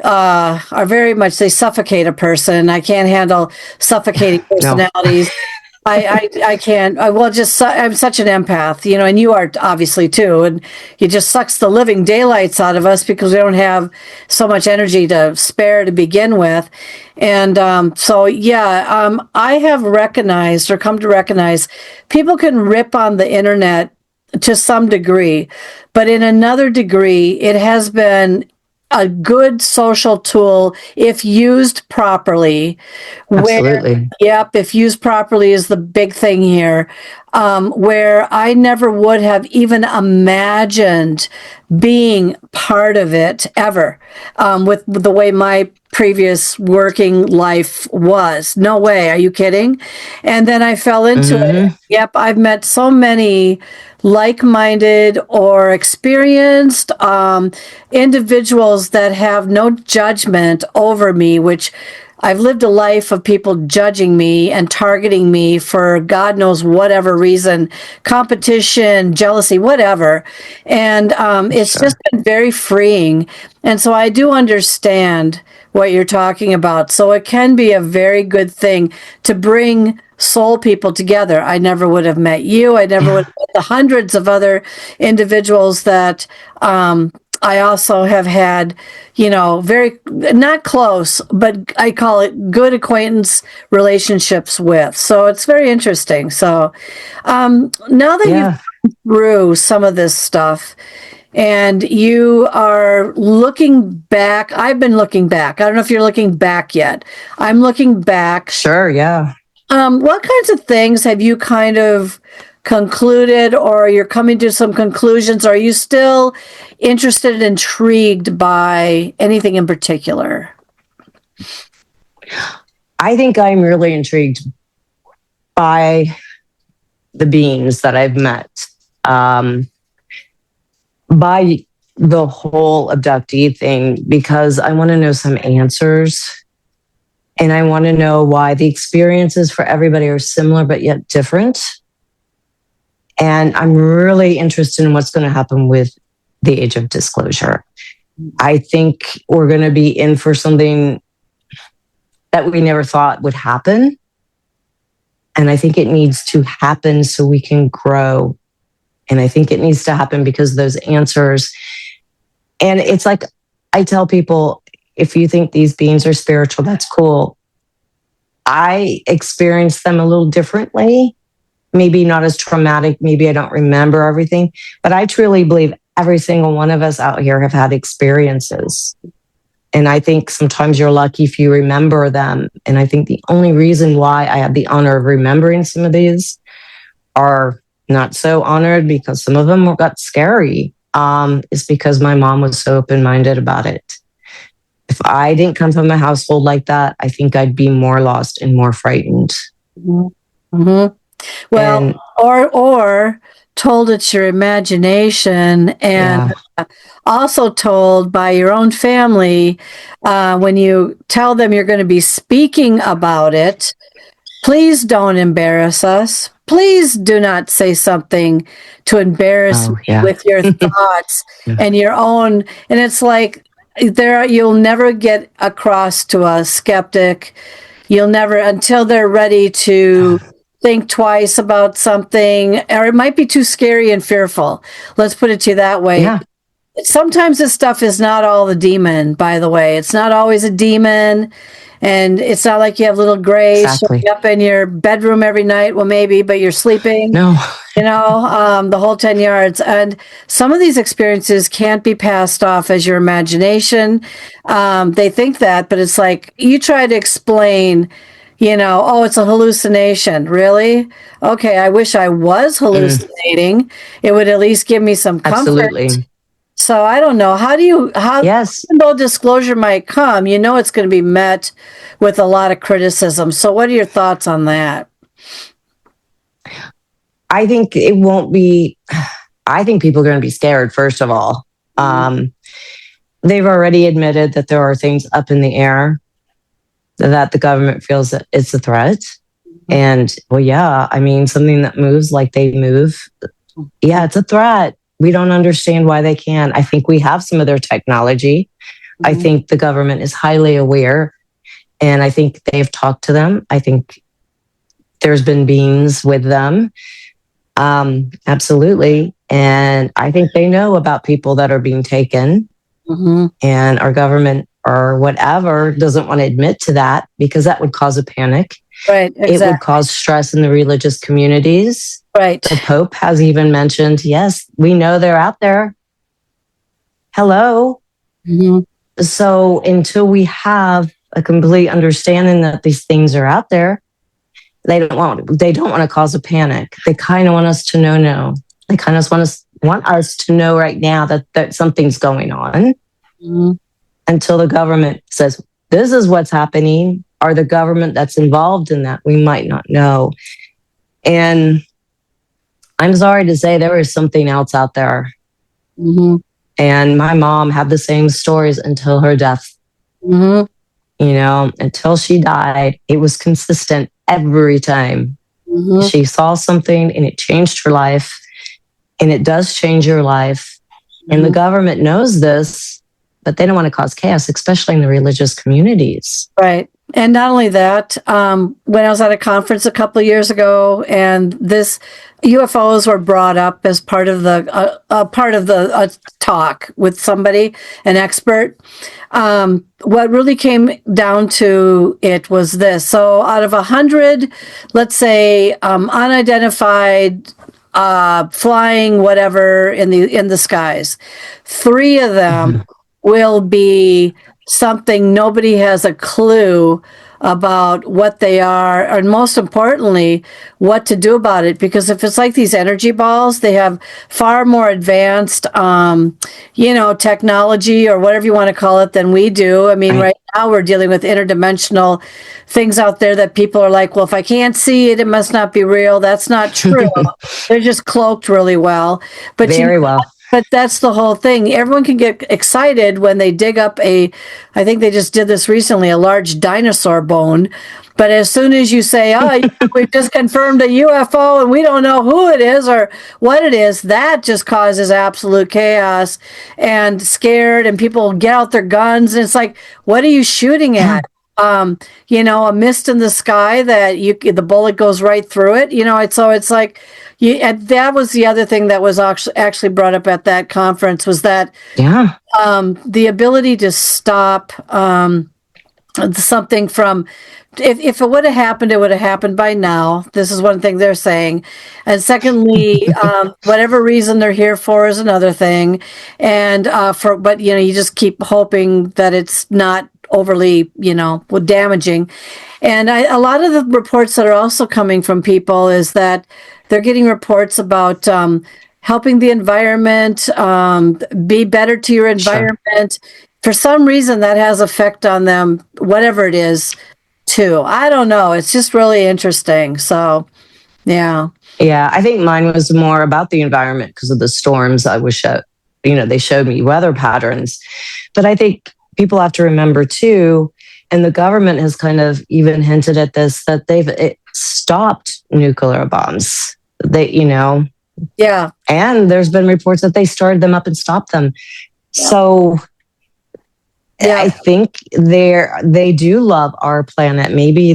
are very much, they suffocate a person. I can't handle suffocating personalities. No. I can't. I'm such an empath, and you are obviously too. And it just sucks the living daylights out of us because we don't have so much energy to spare to begin with. And I have recognized or come to recognize people can rip on the internet to some degree, but in another degree, it has been a good social tool if used properly. Absolutely. If used properly is the big thing here. Where I never would have even imagined being part of it ever, with the way my previous working life was. No way. Are you kidding? And then I fell into it. Yep. I've met so many like-minded or experienced individuals that have no judgment over me, which I've lived a life of people judging me and targeting me for God knows whatever reason, competition, jealousy, whatever. And it's just been very freeing. And so I do understand what you're talking about. So it can be a very good thing to bring soul people together. I never would have met you. I never would have met the hundreds of other individuals that I also have had, very, not close, but I call it good acquaintance relationships with. So it's very interesting. So now that you've gone through some of this stuff and you are looking back, I've been looking back. I don't know if you're looking back yet. I'm looking back. Sure, yeah. What kinds of things have you kind of concluded, or you're coming to some conclusions? Are you still interested and intrigued by anything in particular? I think I'm really intrigued by the beings that I've met, by the whole abductee thing, because I want to know some answers. And I want to know why the experiences for everybody are similar, but yet different. And I'm really interested in what's going to happen with the age of disclosure. I think we're going to be in for something that we never thought would happen. And I think it needs to happen so we can grow. And I think it needs to happen because those answers. And it's like I tell people, if you think these beings are spiritual, that's cool. I experience them a little differently. Maybe not as traumatic. Maybe I don't remember everything. But I truly believe every single one of us out here have had experiences. And I think sometimes you're lucky if you remember them. And I think the only reason why I have the honor of remembering some of these are not so honored, because some of them got scary, is because my mom was so open-minded about it. If I didn't come from a household like that, I think I'd be more lost and more frightened. Mm-hmm. Well, or told it's your imagination, and also told by your own family, when you tell them you're going to be speaking about it, please don't embarrass us. Please do not say something to embarrass me with your thoughts and your own. And it's like, you'll never get across to a skeptic. You'll never, until they're ready to think twice about something, or it might be too scary and fearful. Let's put it to you that way. Yeah. Sometimes this stuff is not all the demon, by the way. It's not always a demon. And it's not like you have little grays showing up in your bedroom every night. Well, maybe, but you're sleeping. No. The whole 10 yards. And some of these experiences can't be passed off as your imagination. They think that, but it's like you try to explain, it's a hallucination. Really? Okay, I wish I was hallucinating. It would at least give me some comfort. Absolutely. So I don't know. Yes. Even though disclosure might come, it's going to be met with a lot of criticism. So what are your thoughts on that? I think it won't be, I think people are going to be scared, first of all. They've already admitted that there are things up in the air that the government feels that it's a threat. And something that moves like they move. Yeah, it's a threat. We don't understand why they can. I think we have some of their technology. I think the government is highly aware, and I think they've talked to them. I think there's been beings with them. Absolutely. And I think they know about people that are being taken, and our government or whatever doesn't want to admit to that because that would cause a panic. Right. Exactly. It would cause stress in the religious communities. Right. The Pope has even mentioned, yes, we know they're out there. Hello. So until we have a complete understanding that these things are out there, they don't want to cause a panic. They kind of want us to know no. They kind of want us to know right now that something's going on until the government says, this is what's happening, or the government that's involved in that, we might not know. And I'm sorry to say there is something else out there. And my mom had the same stories until her death. Until she died, it was consistent every time. She saw something and it changed her life. And it does change your life. And the government knows this, but they don't want to cause chaos, especially in the religious communities. Right. And not only that, when I was at a conference a couple of years ago, and this UFOs were brought up as part of the talk with somebody, an expert. What really came down to it was this: so out of 100, let's say, unidentified flying whatever in the skies, 3 of them will be something nobody has a clue about what they are, and most importantly, what to do about it. Because if it's like these energy balls, they have far more advanced, technology or whatever you want to call it than we do. I mean, right now we're dealing with interdimensional things out there that people are like, well, if I can't see it, it must not be real. That's not true. They're just cloaked really well. But very well. But that's the whole thing. Everyone can get excited when they dig up I think they just did this recently, a large dinosaur bone. But as soon as you say, we've just confirmed a UFO and we don't know who it is or what it is, that just causes absolute chaos and scared, and people get out their guns. And it's like, what are you shooting at? A mist in the sky that the bullet goes right through it. It's like, and that was the other thing that was actually brought up at that conference, was that the ability to stop something from, if it would have happened, it would have happened by now. This is one thing they're saying. And secondly, whatever reason they're here for is another thing. And but you just keep hoping that it's not overly, damaging. And a lot of the reports that are also coming from people is that they're getting reports about helping the environment, be better to your environment. Sure. For some reason, that has effect on them, whatever it is, too. I don't know. It's just really interesting. So, yeah. Yeah, I think mine was more about the environment because of the storms. I wish, they showed me weather patterns. But I think people have to remember, too, and the government has kind of even hinted at this, that they've stopped nuclear bombs. And there's been reports that they started them up and stopped them. Yeah. So I think they do love our planet. Maybe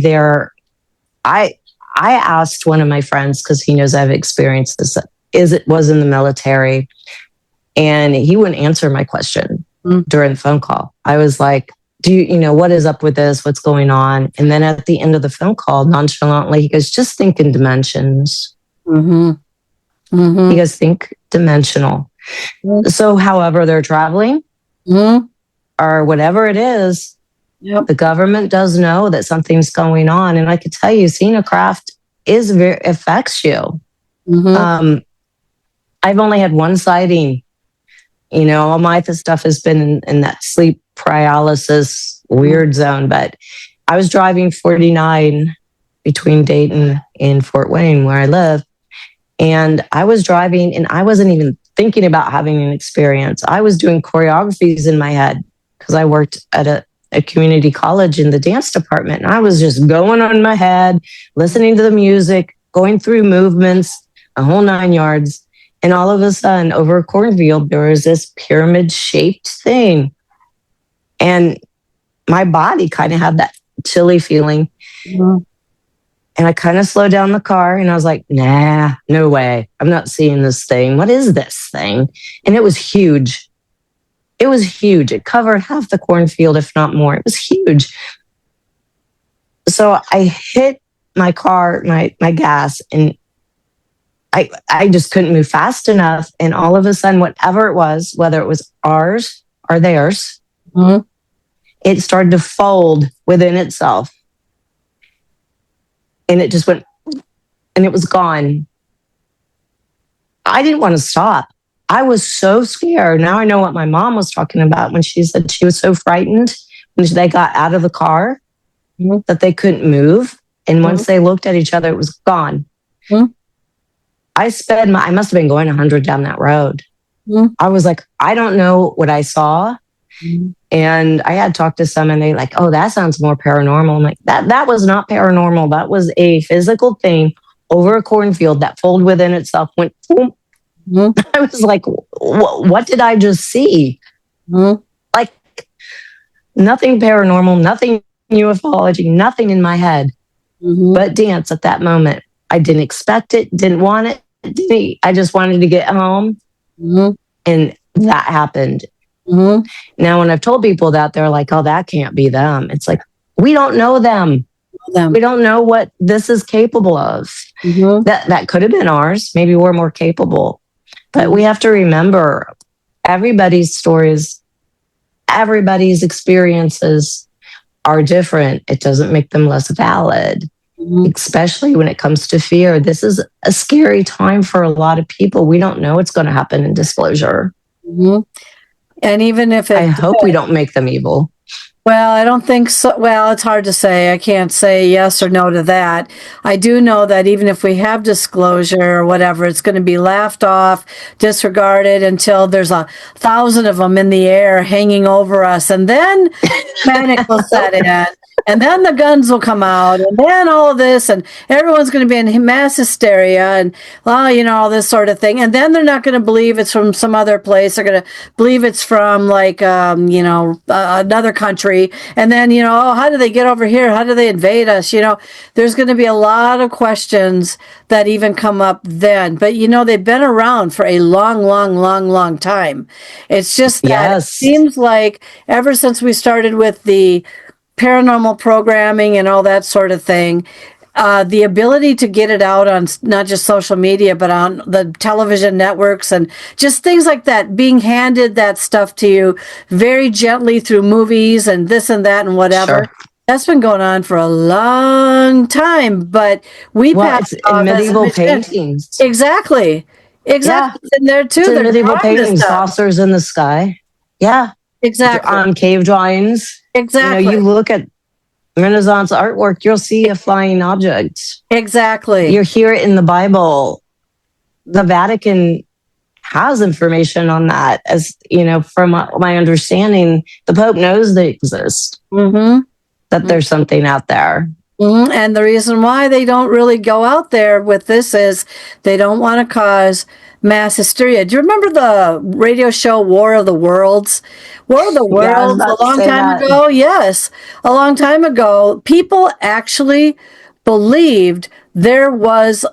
I asked one of my friends, because he knows I've experienced this, was in the military, and he wouldn't answer my question during the phone call. I was like, what is up with this? What's going on? And then at the end of the phone call, nonchalantly, he goes, just think in dimensions. Mm-hmm. Mm-hmm. He goes, think dimensional. Mm-hmm. So however they're traveling or whatever it is, the government does know that something's going on. And I could tell you, seeing a craft affects you. Mm-hmm. I've only had one sighting. All my stuff has been in that sleep paralysis weird zone. But I was driving 49 between Dayton and Fort Wayne, where I live. And I was driving, and I wasn't even thinking about having an experience. I was doing choreographies in my head because I worked at a community college in the dance department. And I was just going on in my head, listening to the music, going through movements, a whole 9 yards. And all of a sudden, over a cornfield, there was this pyramid-shaped thing. And my body kind of had that chilly feeling. Mm-hmm. And I kind of slowed down the car, and I was like, nah, no way. I'm not seeing this thing. What is this thing? And it was huge. It was huge. It covered half the cornfield, if not more. It was huge. So I hit my car, my gas, and I just couldn't move fast enough. And all of a sudden, whatever it was, whether it was ours or theirs, it started to fold within itself. And it just went, and it was gone. I didn't want to stop. I was so scared. Now I know what my mom was talking about when she said she was so frightened when they got out of the car that they couldn't move. And once they looked at each other, it was gone. I must have been going 100 down that road. I was like, I don't know what I saw. And I had talked to some, and they like, oh, that sounds more paranormal. I'm like, that was not paranormal. That was a physical thing over a cornfield that folded within itself, went boom. I was like, what did I just see? Like, nothing paranormal, nothing ufology, nothing in my head, but dance at that moment. I didn't expect it, didn't want it. I just wanted to get home. And that happened. Now, when I've told people that, they're like, oh, that can't be them. It's like, we don't know them. We don't know what this is capable of. That could have been ours. Maybe we're more capable. But we have to remember everybody's stories, everybody's experiences are different. It doesn't make them less valid, especially when it comes to fear. This is a scary time for a lot of people. We don't know what's going to happen in disclosure. And even if I hope we don't make them evil. Well, I don't think so. Well, it's hard to say. I can't say yes or no to that. I do know that even if we have disclosure or whatever, it's going to be laughed off, disregarded until there's 1,000 of them in the air hanging over us. And then panic will set in. And then the guns will come out, and then all of this, and everyone's going to be in mass hysteria, and all this sort of thing. And then they're not going to believe it's from some other place. They're going to believe it's from another country. And then how do they get over here? How do they invade us? There's going to be a lot of questions that even come up then. But they've been around for a long, long, long, long time. It's just that It seems like ever since we started with the paranormal programming and all that sort of thing, the ability to get it out on not just social media, but on the television networks and just things like that, being handed that stuff to you very gently through movies and this and that and whatever. Sure. That's been going on for a long time, but passed off medieval paintings. Exactly. Yeah. And there too. It's medieval paintings, saucers in the sky. Yeah. Exactly. On cave drawings. Exactly. You look at Renaissance artwork, you'll see a flying object. Exactly. You hear it in the Bible. The Vatican has information on that. As from my understanding, the Pope knows they exist. That there's something out there. And the reason why they don't really go out there with this is they don't want to cause mass hysteria. Do you remember the radio show War of the Worlds? War of the Yeah, I was Worlds, about a to long say time that. ago? Yes, a long time ago. People actually believed there was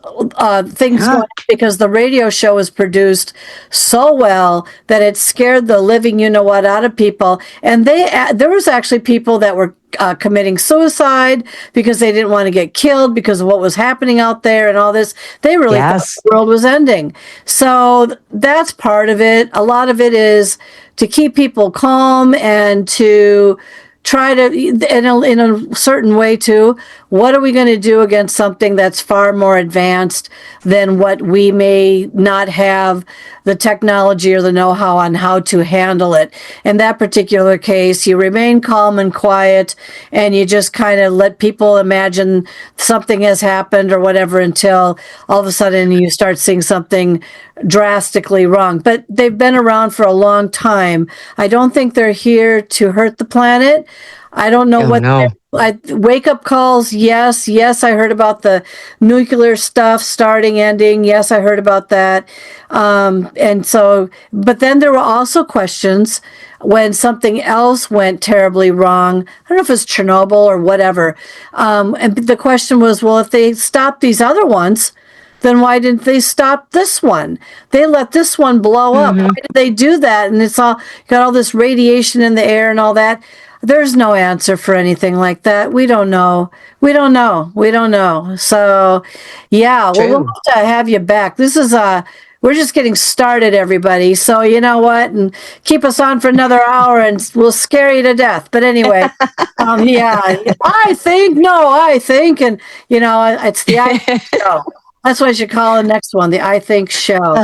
things going on because the radio show was produced so well that it scared the living you-know-what out of people. And there was actually people that were committing suicide because they didn't want to get killed because of what was happening out there and all this. They really thought Yes. the world was ending. So that's part of it. A lot of it is to keep people calm and to try to, in a certain way too, what are we going to do against something that's far more advanced than what we may not have the technology or the know-how on how to handle it? In that particular case, you remain calm and quiet, and you just kind of let people imagine something has happened or whatever until all of a sudden you start seeing something drastically wrong. But they've been around for a long time. I don't think they're here to hurt the planet. I don't know what no. wake up calls. Yes, I heard about the nuclear stuff starting, ending. Yes, I heard about that. And so, but then there were also questions when something else went terribly wrong. I don't know if it's Chernobyl or whatever. And the question was, well, if they stopped these other ones, then why didn't they stop this one? They let this one blow up. Why did they do that? And it's all got all this radiation in the air and all that. There's no answer for anything like that. We don't know. So, yeah, True. we'll have to have you back. This is we're just getting started, everybody. So you know what? And keep us on for another hour, and we'll scare you to death. But anyway, yeah, I think, and it's the I think show. That's what I should call the next one, the I Think Show.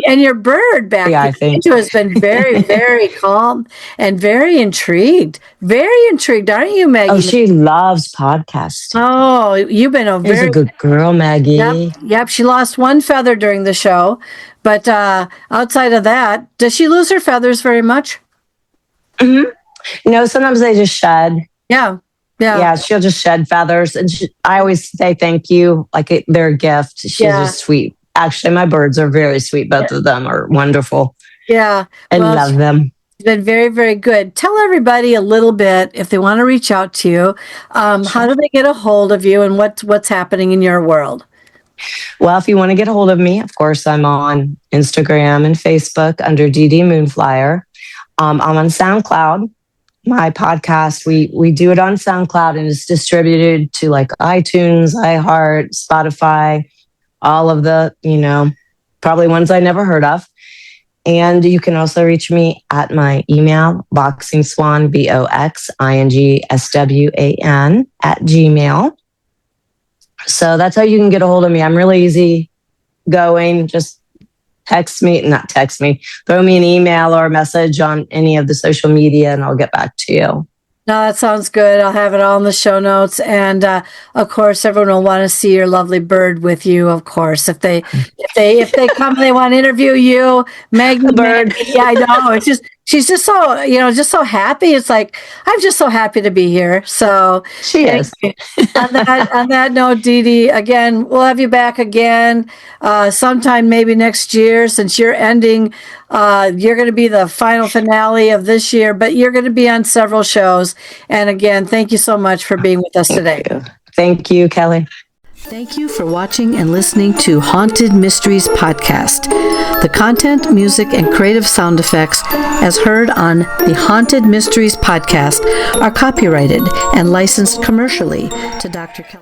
And your bird back I think has been very, very calm and very intrigued. Very intrigued, aren't you, Maggie? Oh, she loves podcasts. Oh, you've been She's a good girl, Maggie. Yep. She lost one feather during the show. But outside of that, does she lose her feathers very much? Sometimes they just shed. Yeah, she'll just shed feathers. And I always say thank you, like they're a gift. She's just sweet. Actually, my birds are very sweet. Both of them are wonderful. Yeah. I love them. It's been very, very good. Tell everybody a little bit, if they want to reach out to you, how do they get a hold of you and what's happening in your world? Well, if you want to get a hold of me, of course, I'm on Instagram and Facebook under Dee Dee Moonflyer. I'm on SoundCloud. My podcast, we do it on SoundCloud, and it's distributed to like iTunes, iHeart, Spotify, all of the, probably ones I never heard of. And you can also reach me at my email, boxingswan, BOXINGSWAN @gmail. So that's how you can get a hold of me. I'm really easy going. Just throw me an email or a message on any of the social media and I'll get back to you. No, that sounds good. I'll have it all in the show notes. And of course, everyone will want to see your lovely bird with you, of course. If they come, they want to interview you, Maggie. Bird. Yeah, I know. It's just, she's just so, just so happy. It's like, I'm just so happy to be here. So she is. on that note, Dee Dee, again, we'll have you back again sometime maybe next year, since you're ending. You're going to be the final finale of this year, but you're going to be on several shows. And again, thank you so much for being with us today. Thank you, Kelly. Thank you for watching and listening to Haunted Mysteries Podcast. The content, music, and creative sound effects as heard on the Haunted Mysteries Podcast are copyrighted and licensed commercially to Dr. Kelly.